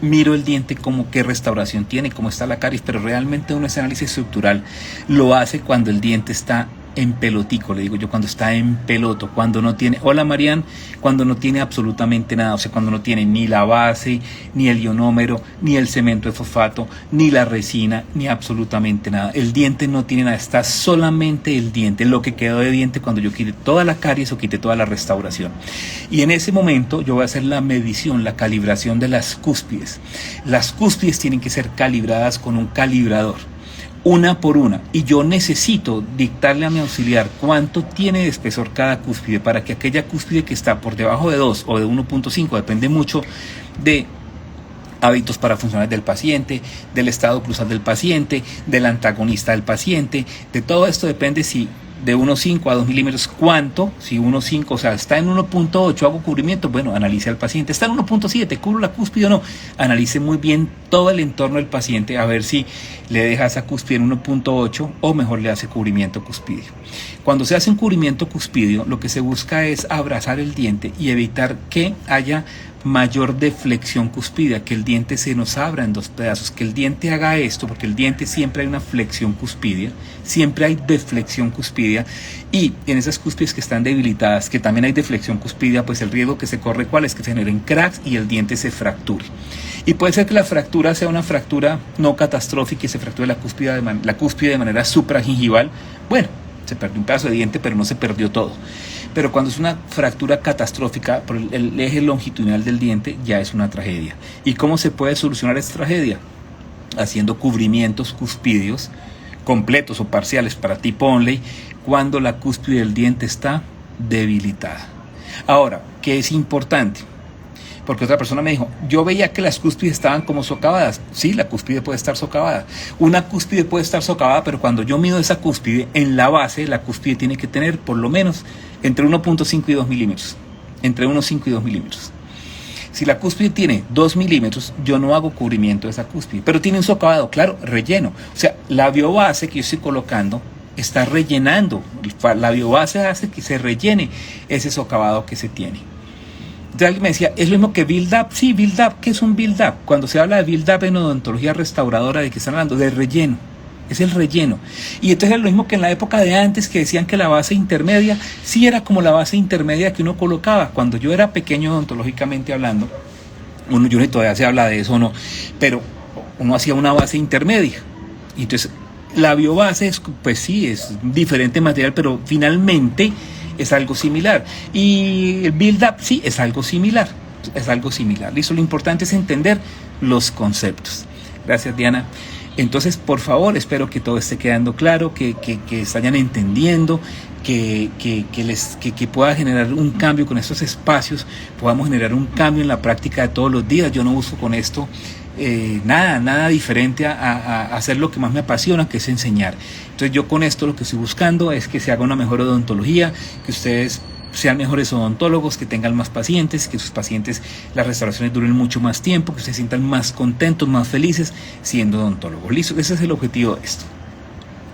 miro el diente como qué restauración tiene, cómo está la caries, pero realmente ese análisis estructural lo hace cuando el diente está en pelotico, le digo yo, cuando está en peloto, cuando no tiene, hola Marian, cuando no tiene absolutamente nada, o sea, cuando no tiene ni la base, ni el ionómero, ni el cemento de fosfato, ni la resina, ni absolutamente nada. El diente no tiene nada, está solamente el diente, lo que quedó de diente cuando yo quite toda la caries o quite toda la restauración. Y en ese momento yo voy a hacer la medición, la calibración de las cúspides. Las cúspides tienen que ser calibradas con un calibrador, una por una, y yo necesito dictarle a mi auxiliar cuánto tiene de espesor cada cúspide, para que aquella cúspide que está por debajo de 2 o de 1.5, depende mucho de hábitos parafuncionales del paciente, del estado cruzal del paciente, del antagonista del paciente, de todo esto depende si de 1,5 a 2 milímetros, ¿cuánto? Si 1,5, o sea, está en 1,8, hago cubrimiento, bueno, analice al paciente. Está en 1,7, ¿cubro la cúspide o no? Analice muy bien todo el entorno del paciente, a ver si le deja esa cúspide en 1,8 o mejor le hace cubrimiento cuspidio. Cuando se hace un cubrimiento cuspidio, lo que se busca es abrazar el diente y evitar que haya mayor deflexión cuspidia, que el diente se nos abra en dos pedazos, que el diente haga esto, porque el diente siempre hay una flexión cuspidia, siempre hay deflexión cuspidia, y en esas cúspides que están debilitadas, que también hay deflexión cuspidia, pues el riesgo que se corre, ¿cuál es? Que se generen cracks y el diente se fracture. Y puede ser que la fractura sea una fractura no catastrófica y se fracture la cúspide de manera supragingival. Bueno, se perdió un pedazo de diente, pero no se perdió todo. Pero cuando es una fractura catastrófica por el eje longitudinal del diente, ya es una tragedia. ¿Y cómo se puede solucionar esta tragedia? Haciendo cubrimientos cuspidios completos o parciales para tipo Onley cuando la cúspide del diente está debilitada. Ahora, ¿qué es importante? Porque otra persona me dijo, yo veía que las cúspides estaban como socavadas. Sí, la cúspide puede estar socavada. Una cúspide puede estar socavada, pero cuando yo mido esa cúspide, en la base, la cúspide tiene que tener por lo menos entre 1,5 y 2 milímetros. Entre 1,5 y 2 milímetros. Si la cúspide tiene 2 milímetros, yo no hago cubrimiento de esa cúspide. Pero tiene un socavado, claro, relleno. O sea, la biobase que yo estoy colocando está rellenando. La biobase hace que se rellene ese socavado que se tiene. Entonces alguien me decía, ¿es lo mismo que build-up? Sí, build-up. ¿Qué es un build-up? Cuando se habla de build-up en odontología restauradora, ¿de qué están hablando? De relleno. Es el relleno. Y entonces es lo mismo que en la época de antes, que decían que la base intermedia sí era como la base intermedia que uno colocaba. Cuando yo era pequeño odontológicamente hablando, yo no sé, todavía se habla de eso o no, pero uno hacía una base intermedia. Y entonces la biobase es, pues sí, es diferente material, pero finalmente es algo similar. Y el build-up sí es algo similar. Es algo similar. Listo, lo importante es entender los conceptos. Gracias, Diana. Entonces, por favor, espero que todo esté quedando claro, que vayan entendiendo, que pueda generar un cambio con estos espacios, podamos generar un cambio en la práctica de todos los días. Yo no busco con esto nada diferente a hacer lo que más me apasiona, que es enseñar. Entonces yo con esto lo que estoy buscando es que se haga una mejor odontología, que ustedes sean mejores odontólogos, que tengan más pacientes, que sus pacientes, las restauraciones duren mucho más tiempo, que se sientan más contentos, más felices siendo odontólogos. Listo, ese es el objetivo de esto.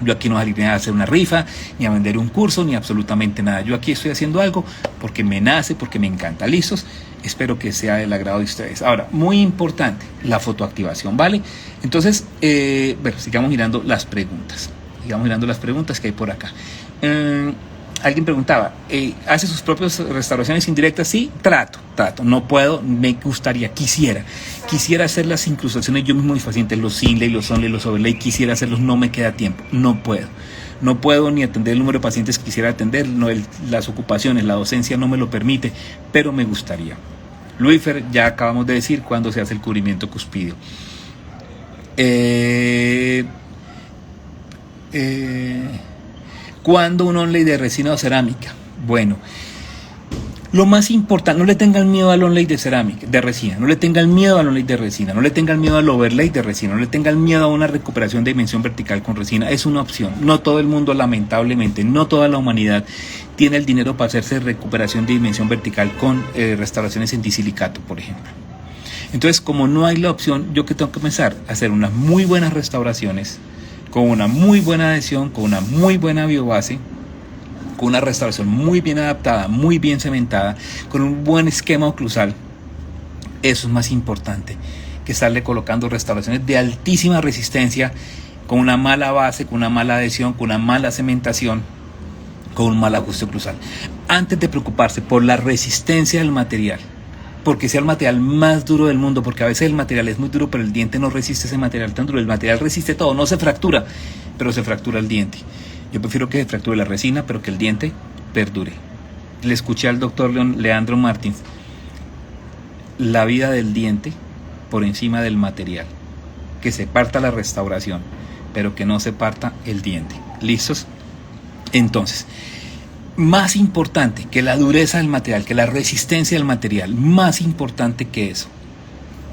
Yo aquí no saliré a hacer una rifa, ni a vender un curso, ni absolutamente nada. Yo aquí estoy haciendo algo porque me nace, porque me encanta. ¿Listos? Espero que sea del agrado de ustedes. Ahora, muy importante, la fotoactivación, ¿vale? Entonces, bueno, sigamos mirando las preguntas. Sigamos mirando las preguntas que hay por acá. Alguien preguntaba, ¿hace sus propias restauraciones indirectas? Sí, trato, no puedo, me gustaría, quisiera hacer las incrustaciones yo mismo mis pacientes, los inlay, los onlay, los overlay, quisiera hacerlos, no me queda tiempo, no puedo ni atender el número de pacientes que quisiera atender, no, las ocupaciones, la docencia no me lo permite, pero me gustaría. Luifer, ya acabamos de decir cuándo se hace el cubrimiento cuspidio. ¿Cuándo un onlay de resina o cerámica? Bueno, lo más importante, no le tengan miedo al onlay de cerámica, de resina, no le tengan miedo al onlay de resina, no le tengan miedo al overlay de resina, no le tengan miedo a una recuperación de dimensión vertical con resina, es una opción. No todo el mundo, lamentablemente, no toda la humanidad tiene el dinero para hacerse recuperación de dimensión vertical con restauraciones en disilicato, por ejemplo. Entonces, como no hay la opción, ¿yo qué tengo que pensar? Hacer unas muy buenas restauraciones, con una muy buena adhesión, con una muy buena biobase, con una restauración muy bien adaptada, muy bien cementada, con un buen esquema oclusal. Eso es más importante que estarle colocando restauraciones de altísima resistencia, con una mala base, con una mala adhesión, con una mala cementación, con un mal ajuste oclusal. Antes de preocuparse por la resistencia del material, porque sea el material más duro del mundo, porque a veces el material es muy duro, pero el diente no resiste ese material tan duro. El material resiste todo, no se fractura, pero se fractura el diente. Yo prefiero que se fracture la resina, pero que el diente perdure. Le escuché al doctor Leandro Martins, la vida del diente por encima del material. Que se parta la restauración, pero que no se parta el diente. ¿Listos? Entonces, más importante que la dureza del material, que la resistencia del material, más importante que eso,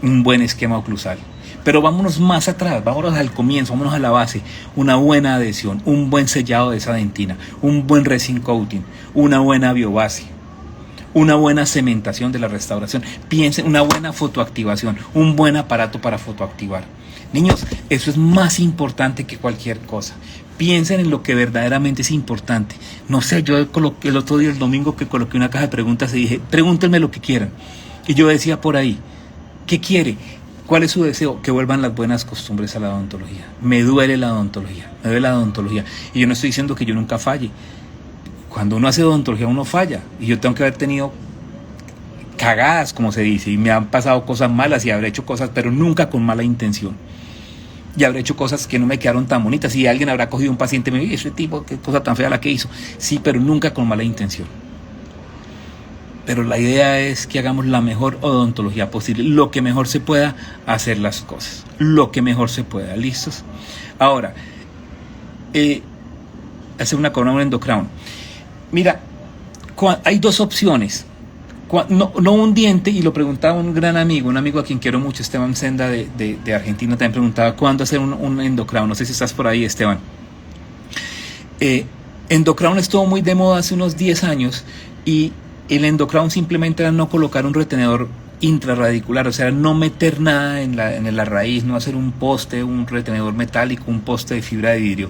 un buen esquema oclusal. Pero vámonos más atrás, vámonos al comienzo, vámonos a la base. Una buena adhesión, un buen sellado de esa dentina, un buen resin coating, una buena biobase, una buena cementación de la restauración. Piensen, una buena fotoactivación, un buen aparato para fotoactivar. Niños, eso es más importante que cualquier cosa. Piensen en lo que verdaderamente es importante. No sé, yo coloqué el otro día, el domingo, que coloqué una caja de preguntas y dije, pregúntenme lo que quieran. Y yo decía por ahí, ¿qué quiere? ¿Cuál es su deseo? Que vuelvan las buenas costumbres a la odontología. Me duele la odontología, me duele la odontología. Y yo no estoy diciendo que yo nunca falle. Cuando uno hace odontología uno falla. Y yo tengo que haber tenido cagadas, como se dice, y me han pasado cosas malas y habré hecho cosas, pero nunca con mala intención. Y habré hecho cosas que no me quedaron tan bonitas. Y alguien habrá cogido un paciente y me dice, ese tipo, qué cosa tan fea la que hizo. Sí, pero nunca con mala intención. Pero la idea es que hagamos la mejor odontología posible, lo que mejor se pueda hacer las cosas, lo que mejor se pueda. ¿Listos? Ahora, hacer una corona, un endocrown. Mira, hay dos opciones. No un diente, y lo preguntaba un gran amigo, un amigo a quien quiero mucho, Esteban Senda de Argentina, también preguntaba cuándo hacer un endocrown. No sé si estás por ahí, Esteban. Endocrown estuvo muy de moda hace unos 10 años, y el endocrown simplemente era no colocar un retenedor intraradicular, o sea, no meter nada en la raíz, no hacer un poste, un retenedor metálico, un poste de fibra de vidrio.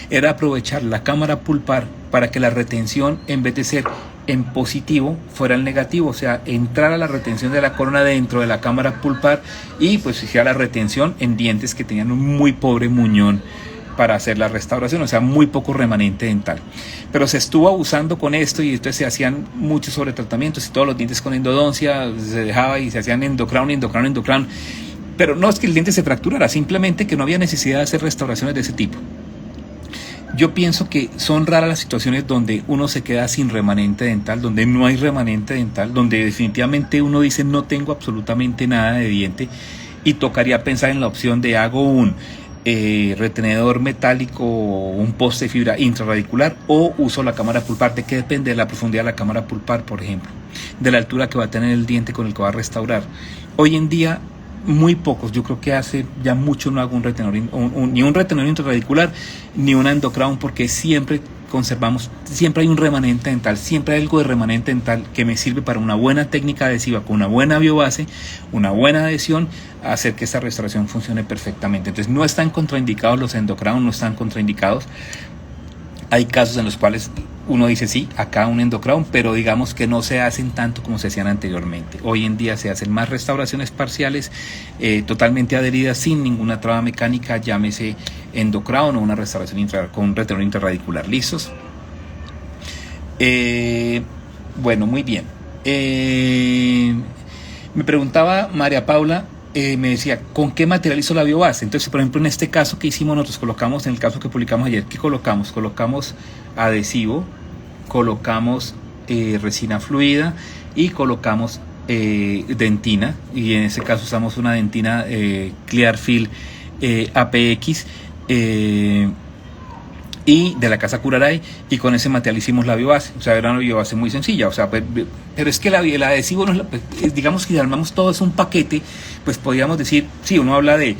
Era aprovechar la cámara pulpar para que la retención, en vez de ser en positivo, fuera el negativo, o sea, entrar a la retención de la corona dentro de la cámara pulpar y pues hiciera la retención en dientes que tenían un muy pobre muñón para hacer la restauración, o sea, muy poco remanente dental. Pero se estuvo abusando con esto y entonces se hacían muchos sobretratamientos y todos los dientes con endodoncia se dejaba y se hacían endocrown. Pero no es que el diente se fracturara, simplemente que no había necesidad de hacer restauraciones de ese tipo. Yo pienso que son raras las situaciones donde uno se queda sin remanente dental, donde no hay remanente dental, donde definitivamente uno dice no tengo absolutamente nada de diente, y tocaría pensar en la opción de hago un retenedor metálico, un poste de fibra intraradicular, o uso la cámara pulpar, que depende de la profundidad de la cámara pulpar, por ejemplo, de la altura que va a tener el diente con el que va a restaurar. Hoy en día muy pocos, yo creo que hace ya mucho no hago un retenedor, ni un retenedor intraradicular, ni una endocrown, porque siempre conservamos, siempre hay un remanente dental, siempre hay algo de remanente dental que me sirve para una buena técnica adhesiva, con una buena biobase, una buena adhesión, hacer que esta restauración funcione perfectamente. Entonces no están contraindicados los endocrown, no están contraindicados. Hay casos en los cuales uno dice sí, acá un endocrown, pero digamos que no se hacen tanto como se hacían anteriormente. Hoy en día se hacen más restauraciones parciales, totalmente adheridas, sin ninguna traba mecánica, llámese endocrown o una restauración con un retenedor intraradicular. ¿Listos? Bueno, muy bien. Me preguntaba María Paula, me decía, ¿con qué material hizo la biobase? Entonces, por ejemplo, en este caso que hicimos nosotros, colocamos, en el caso que publicamos ayer, ¿qué colocamos? Colocamos adhesivo, colocamos resina fluida y colocamos dentina, y en ese caso usamos una dentina Clearfield APX y de la casa Curaray, y con ese material hicimos la biobase. O sea, era una biobase muy sencilla, o sea, pero es que el adhesivo, digamos que si armamos todo es un paquete, pues podríamos decir, sí, uno habla de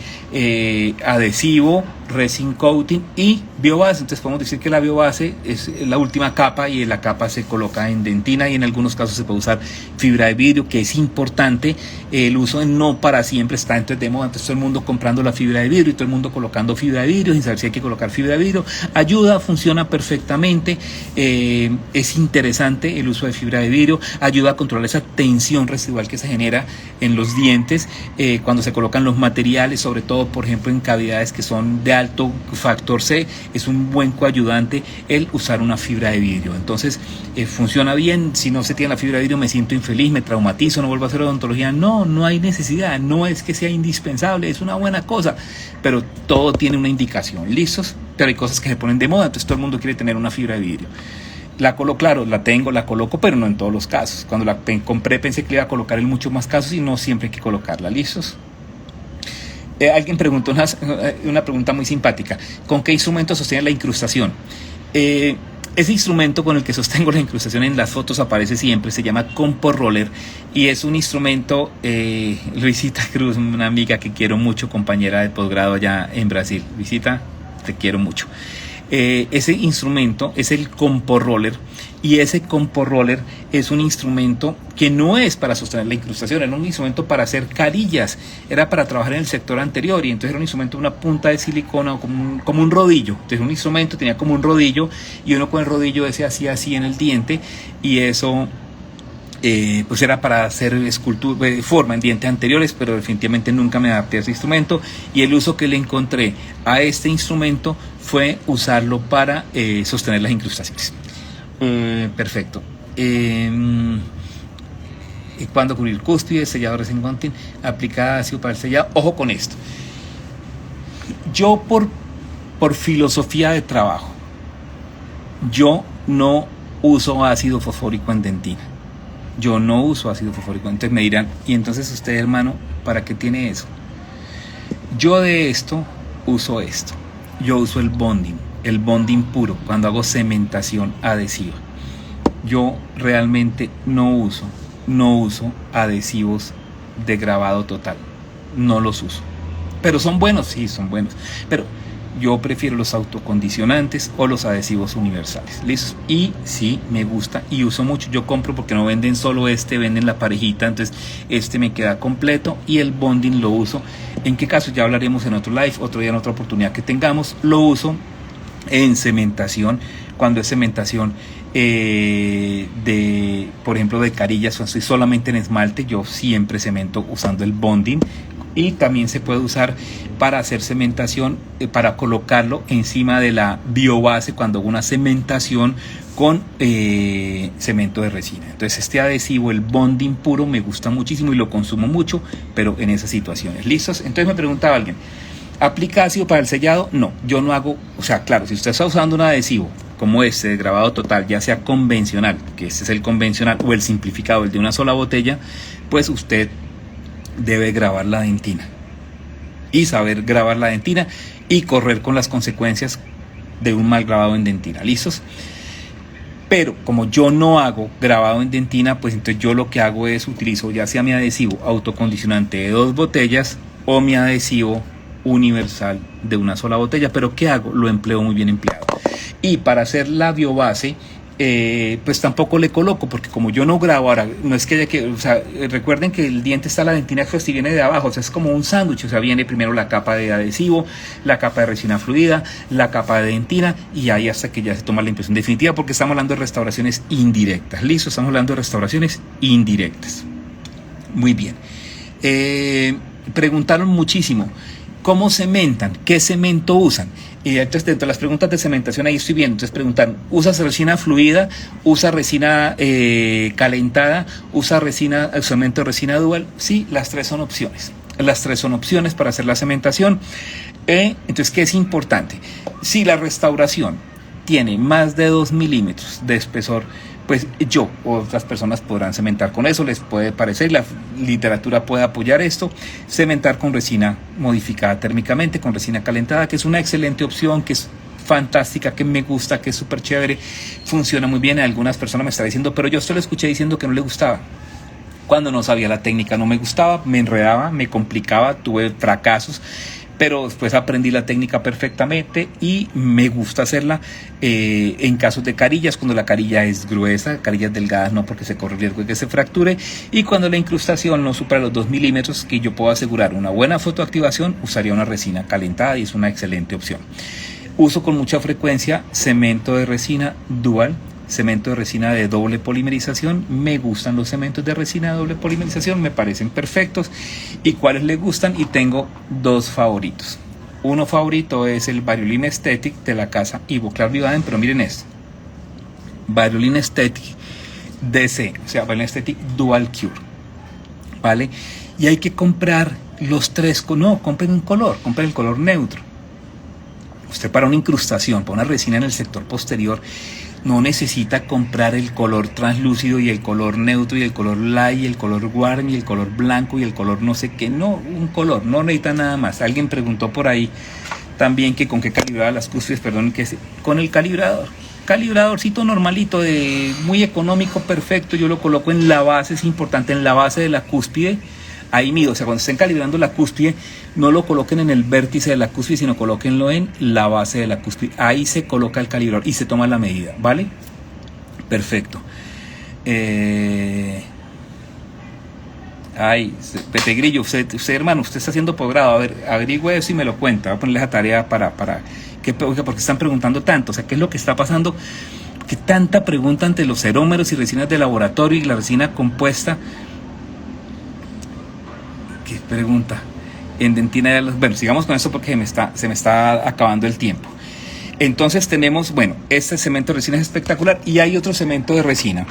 adhesivo, resin coating y biobase. Entonces podemos decir que la biobase es la última capa, y la capa se coloca en dentina, y en algunos casos se puede usar fibra de vidrio, que es importante. El uso no para siempre está entonces de moda, entonces todo el mundo comprando la fibra de vidrio y todo el mundo colocando fibra de vidrio sin saber si hay que colocar fibra de vidrio. Ayuda, funciona perfectamente, es interesante el uso de fibra de vidrio, ayuda a controlar esa tensión residual que se genera en los dientes cuando se colocan los materiales, sobre todo por ejemplo en cavidades que son de alto factor C. Es un buen coayudante el usar una fibra de vidrio. Entonces funciona bien. Si no se tiene la fibra de vidrio me siento infeliz, me traumatizo, no vuelvo a hacer odontología. No hay necesidad, no es que sea indispensable, es una buena cosa, pero todo tiene una indicación. ¿Listos? Pero hay cosas que se ponen de moda, entonces todo el mundo quiere tener una fibra de vidrio. La coloco, pero no en todos los casos. Cuando la compré pensé que le iba a colocar en muchos más casos, y no siempre hay que colocarla. ¿Listos? Alguien preguntó una pregunta muy simpática: ¿con qué instrumento sostiene la incrustación? Ese instrumento con el que sostengo la incrustación en las fotos aparece siempre, se llama Compo Roller y es un instrumento, Luisita Cruz, una amiga que quiero mucho, compañera de posgrado allá en Brasil. Luisita, te quiero mucho. Ese instrumento es el Compo Roller y ese Compo Roller es un instrumento que no es para sostener la incrustación, era un instrumento para hacer carillas, era para trabajar en el sector anterior y entonces era un instrumento, una punta de silicona o como un rodillo. Entonces un instrumento tenía como un rodillo y uno con el rodillo ese hacía así en el diente y eso pues era para hacer escultura, forma en dientes anteriores, pero definitivamente nunca me adapté a ese instrumento y el uso que le encontré a este instrumento fue usarlo para sostener las incrustaciones. Perfecto. Cuando cubrir cúspide, sellador resin gunting, aplicada ácido para el sellado. Ojo con esto. Yo por filosofía de trabajo, yo no uso ácido fosfórico en dentina. Yo no uso ácido fosfórico. Entonces me dirán, y entonces usted, hermano, ¿para qué tiene eso? Yo de esto uso esto. Yo uso el bonding puro, cuando hago cementación adhesiva. Yo realmente no uso adhesivos de grabado total. No los uso. Pero son buenos, sí, son buenos. Pero yo prefiero los autocondicionantes o los adhesivos universales. ¿Listo? Y sí, me gusta y uso mucho. Yo compro porque no venden solo venden la parejita. Entonces me queda completo y el bonding lo uso. ¿En qué caso? Ya hablaremos en otro live, otro día en otra oportunidad que tengamos. Lo uso en cementación, cuando es cementación por ejemplo, de carillas, o estoy solamente en esmalte, yo siempre cemento usando el bonding. Y también se puede usar para hacer cementación, para colocarlo encima de la biobase cuando hago una cementación con cemento de resina. Entonces este adhesivo, el bonding puro, me gusta muchísimo y lo consumo mucho, pero en esas situaciones. ¿Listos? Entonces me preguntaba alguien, ¿aplica ácido para el sellado? No, yo no hago, o sea, claro, si usted está usando un adhesivo como este de grabado total, ya sea convencional, que este es el convencional, o el simplificado, el de una sola botella, pues usted debe grabar la dentina y saber grabar la dentina y correr con las consecuencias de un mal grabado en dentina. ¿Listos? Pero como yo no hago grabado en dentina, pues entonces yo lo que hago es utilizo ya sea mi adhesivo autocondicionante de 2 botellas o mi adhesivo universal de una sola botella. Pero ¿qué hago? Lo empleo muy bien empleado. Y para hacer la biobase, pues tampoco le coloco, porque como yo no grabo ahora, no es que haya que, o sea, recuerden que el diente está la dentina, pues si viene de abajo, o sea, es como un sándwich, o sea, viene primero la capa de adhesivo, la capa de resina fluida, la capa de dentina, y ahí hasta que ya se toma la impresión definitiva, porque estamos hablando de restauraciones indirectas. Listo, estamos hablando de restauraciones indirectas. Muy bien. Preguntaron muchísimo, ¿cómo cementan? ¿Qué cemento usan? Y entonces dentro de las preguntas de cementación ahí estoy viendo, entonces preguntan, ¿usas resina fluida? ¿Usa resina calentada? ¿Usa cemento de resina dual? Sí, las tres son opciones. Las tres son opciones para hacer la cementación. Entonces, ¿qué es importante? Si la restauración tiene más de 2 milímetros de espesor, pues yo o otras personas podrán cementar con eso, les puede parecer, la literatura puede apoyar esto, cementar con resina modificada térmicamente, con resina calentada, que es una excelente opción, que es fantástica, que me gusta, que es súper chévere, funciona muy bien. Algunas personas me están diciendo, pero yo solo escuché diciendo que no le gustaba. Cuando no sabía la técnica no me gustaba, me enredaba, me complicaba, tuve fracasos. Pero después aprendí la técnica perfectamente y me gusta hacerla en casos de carillas, cuando la carilla es gruesa, carillas delgadas no, porque se corre el riesgo de que se fracture, y cuando la incrustación no supera los 2 milímetros, que yo puedo asegurar una buena fotoactivación, usaría una resina calentada y es una excelente opción. Uso con mucha frecuencia cemento de resina dual, cemento de resina de doble polimerización. Me gustan los cementos de resina de doble polimerización, me parecen perfectos. ¿Y cuáles le gustan? Y tengo 2 favoritos. Uno favorito es el Bariolin Aesthetic de la casa Ivoclar Vivaden, pero miren esto, Bariolin Aesthetic DC, o sea, Bariolin Aesthetic Dual Cure, ¿vale? Y hay que comprar los 3, no, compren un color, compren el color neutro. Usted para una incrustación, para una resina en el sector posterior, no necesita comprar el color translúcido y el color neutro y el color light y el color warm y el color blanco y el color no sé qué. No, un color, no necesita nada más. Alguien preguntó por ahí también que con qué calibraba las cúspides, perdón, que con el calibrador. calibradorcito normalito, muy económico, perfecto. Yo lo coloco en la base, es importante, en la base de la cúspide. Ahí mido, o sea, cuando estén calibrando la cúspide, no lo coloquen en el vértice de la cúspide, sino colóquenlo en la base de la cúspide. Ahí se coloca el calibrador y se toma la medida, ¿vale? Perfecto. Ay, Pepe Grillo, usted, hermano, usted está haciendo posgrado. A ver, averigüe eso y me lo cuenta. Voy a ponerle esa tarea para que, porque están preguntando tanto. O sea, ¿qué es lo que está pasando? Que tanta pregunta ante los cerómeros y resinas de laboratorio y la resina compuesta. ¿Qué pregunta? En dentina de los... Bueno, sigamos con eso porque se me está acabando el tiempo. Entonces tenemos, bueno, este cemento de resina es espectacular y hay otro cemento de resina.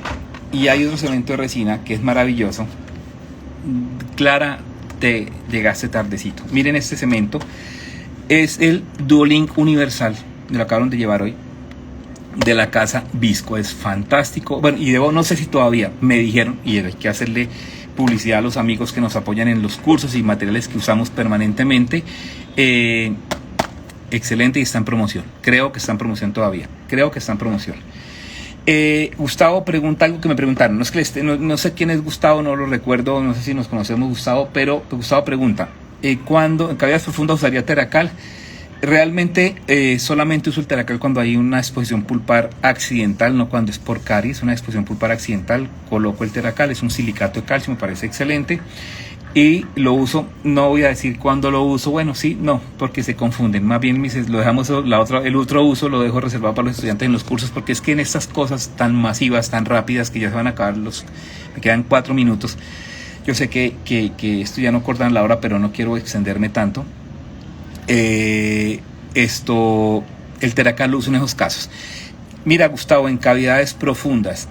Que es maravilloso. Clara, te llegaste tardecito. Miren este cemento. Es el Duolink Universal. Me lo acabaron de llevar hoy. De la casa Visco. Es fantástico. Bueno, y no sé si todavía me dijeron, y hay que hacerle publicidad a los amigos que nos apoyan en los cursos y materiales que usamos permanentemente. Excelente y está en promoción. Creo que está en promoción todavía. Gustavo pregunta algo que me preguntaron. No es que no sé quién es Gustavo, no lo recuerdo, no sé si nos conocemos Gustavo, pero Gustavo pregunta, ¿cuándo en cavidades profundas usaría Teracal? Realmente solamente uso el Teracal cuando hay una exposición pulpar accidental, no cuando es por caries. Una exposición pulpar accidental, coloco el Teracal, es un silicato de calcio, me parece excelente. Y lo uso, no voy a decir cuándo lo uso, bueno, sí, no, porque se confunden. Más bien lo dejamos, el otro uso lo dejo reservado para los estudiantes en los cursos, porque es que en estas cosas tan masivas, tan rápidas, que ya se van a acabar me quedan 4 minutos. Yo sé que esto ya no cortan la hora, pero no quiero extenderme tanto. El Teracal lo uso en esos casos. Mira, Gustavo, en cavidades profundas,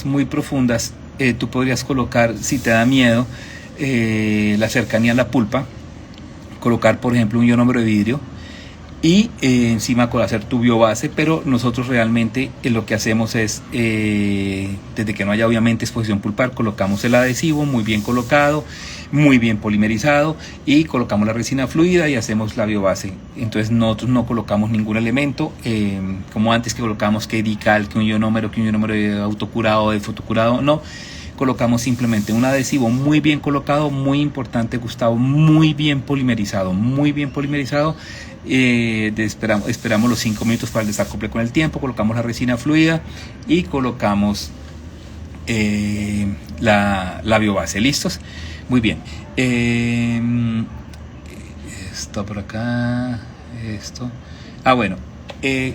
muy profundas, tú podrías colocar, si te da miedo la cercanía a la pulpa, colocar por ejemplo un ionómero de vidrio y encima hacer tu biobase, pero nosotros realmente lo que hacemos es, desde que no haya obviamente exposición pulpar, colocamos el adhesivo muy bien colocado, muy bien polimerizado y colocamos la resina fluida y hacemos la biobase. Entonces nosotros no colocamos ningún elemento, como antes que colocamos que Dical, que un ionómero de autocurado, de fotocurado, no. Colocamos simplemente un adhesivo muy bien colocado, muy importante, Gustavo, muy bien polimerizado. Esperamos los 5 minutos para el desacople con el tiempo, colocamos la resina fluida y colocamos la biobase. ¿Listos? Muy bien. Esto por acá, esto. Bueno,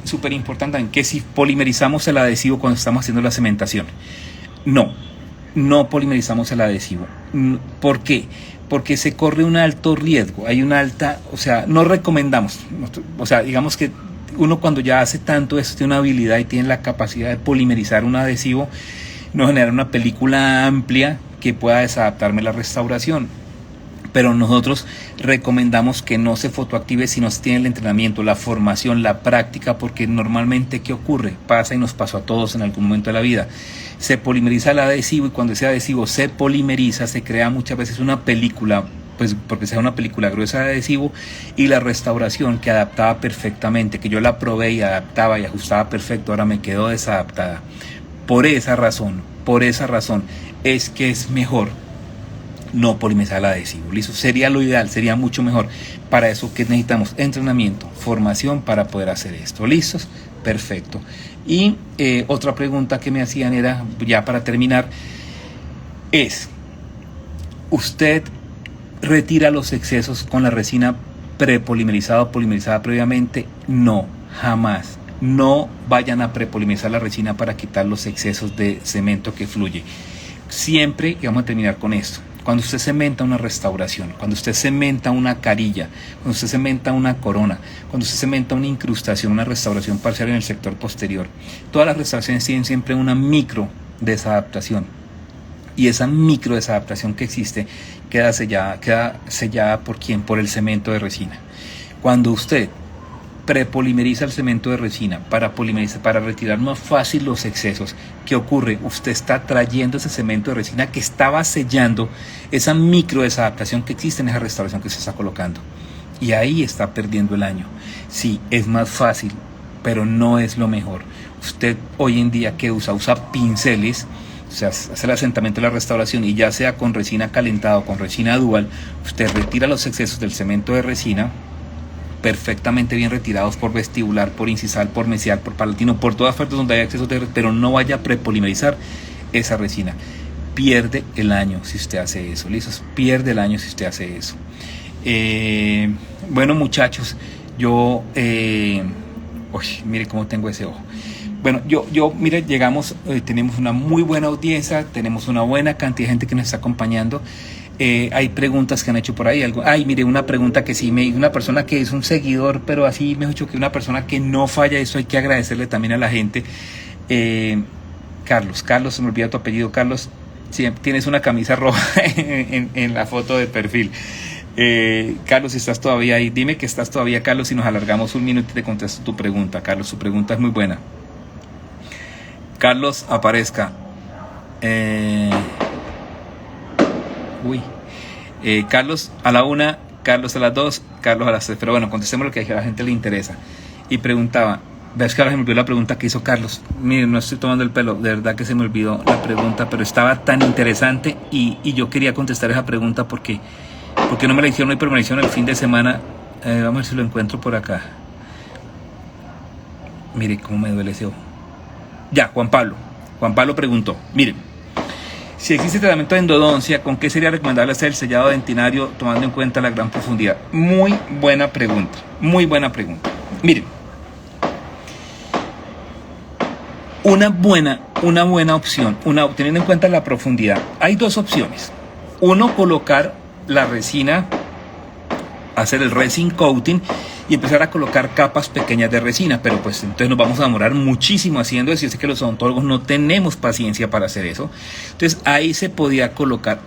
súper importante también que si polimerizamos el adhesivo cuando estamos haciendo la cementación. No polimerizamos el adhesivo. ¿Por qué? Porque se corre un alto riesgo, hay una alta, o sea, no recomendamos, o sea, digamos que uno cuando ya hace tanto esto, tiene una habilidad y tiene la capacidad de polimerizar un adhesivo, no generar una película amplia que pueda desadaptarme la restauración. Pero nosotros recomendamos que no se fotoactive si no se tiene el entrenamiento, la formación, la práctica, porque normalmente ¿qué ocurre? Pasa y nos pasó a todos en algún momento de la vida. Se polimeriza el adhesivo y cuando ese adhesivo se polimeriza se crea muchas veces una película, pues porque sea una película gruesa de adhesivo y la restauración que adaptaba perfectamente, que yo la probé y adaptaba y ajustaba perfecto, ahora me quedó desadaptada. Por esa razón es que es mejor no polimerizar el adhesivo. ¿Listo? Sería lo ideal, sería mucho mejor. Para eso que necesitamos entrenamiento, formación para poder hacer esto. ¿Listos? Perfecto. Y otra pregunta que me hacían era, ya para terminar, es, ¿usted retira los excesos con la resina prepolimerizada o polimerizada previamente? No, jamás. No vayan a prepolimerizar la resina para quitar los excesos de cemento que fluye. Siempre, y vamos a terminar con esto, cuando usted cementa una restauración, cuando usted cementa una carilla, cuando usted cementa una corona, cuando usted cementa una incrustación, una restauración parcial en el sector posterior, todas las restauraciones tienen siempre una micro desadaptación. Y esa micro desadaptación que existe queda sellada ¿por quién? Por el cemento de resina. Cuando usted prepolimeriza el cemento de resina para retirar más fácil los excesos, ¿qué ocurre? Usted está trayendo ese cemento de resina que estaba sellando esa micro desadaptación que existe en esa restauración que se está colocando, y ahí está perdiendo el año. Sí, es más fácil pero no es lo mejor. Usted hoy en día que usa pinceles, o sea, hace el asentamiento de la restauración y ya sea con resina calentada o con resina dual, usted retira los excesos del cemento de resina, perfectamente bien retirados por vestibular, por incisal, por mesial, por palatino, por todas partes donde hay excesos de, pero no vaya a prepolimerizar esa resina. Pierde el año si usted hace eso, ¿listo? Pierde el año si usted hace eso. Bueno, muchachos, yo mire cómo tengo ese ojo. Bueno, mire, llegamos, tenemos una muy buena audiencia, tenemos una buena cantidad de gente que nos está acompañando. Hay preguntas que han hecho por ahí. Mire, una pregunta que sí, una persona que es un seguidor, pero así me ha dicho que una persona que no falla, eso hay que agradecerle también a la gente. Carlos, se me olvida tu apellido, Carlos. Sí, tienes una camisa roja en la foto de perfil. Carlos, si estás todavía ahí, dime que estás todavía, Carlos, y nos alargamos un minuto y te contesto tu pregunta. Carlos, su pregunta es muy buena. Carlos, aparezca. Carlos a la 1, Carlos a las 2, Carlos a las 3. Pero bueno, contestemos lo que a la gente le interesa. Y preguntaba, ves que ahora se me olvidó la pregunta que hizo Carlos. Miren, no estoy tomando el pelo, de verdad que se me olvidó la pregunta, pero estaba tan interesante y yo quería contestar esa pregunta porque no me la hicieron hoy, pero me la hicieron el fin de semana. Vamos a ver si lo encuentro por acá. Mire cómo me duele ese ojo. Ya, Juan Pablo preguntó, miren, si existe tratamiento de endodoncia, ¿con qué sería recomendable hacer el sellado dentinario tomando en cuenta la gran profundidad? Muy buena pregunta. Miren, una buena opción, teniendo en cuenta la profundidad, hay dos opciones. Uno, colocar la resina, hacer el resin coating y empezar a colocar capas pequeñas de resina, pero pues entonces nos vamos a demorar muchísimo haciendo eso. Yo sé que los odontólogos no tenemos paciencia para hacer eso. Entonces ahí se podría colocar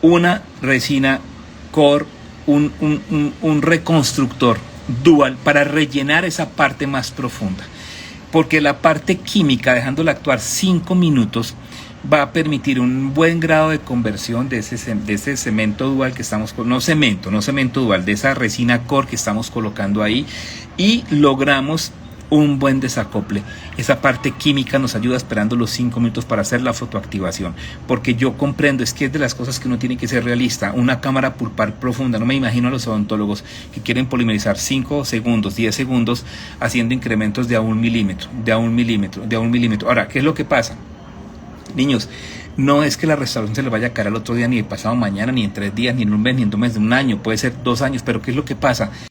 una resina core, un reconstructor dual para rellenar esa parte más profunda, porque la parte química, dejándola actuar 5 minutos, va a permitir un buen grado de conversión de ese cemento dual que estamos, no cemento dual, de esa resina core que estamos colocando ahí, y logramos un buen desacople. Esa parte química nos ayuda esperando los 5 minutos para hacer la fotoactivación, porque yo comprendo, es que es de las cosas que uno tiene que ser realista. Una cámara pulpar profunda, no me imagino a los odontólogos que quieren polimerizar 5 segundos, 10 segundos haciendo incrementos de a 1 milímetro. Ahora, ¿qué es lo que pasa? Niños, no es que la restauración se le vaya a caer al otro día, ni de pasado mañana, ni en 3 días, ni en un mes, ni en 2 meses, de un año, puede ser 2 años, pero ¿qué es lo que pasa?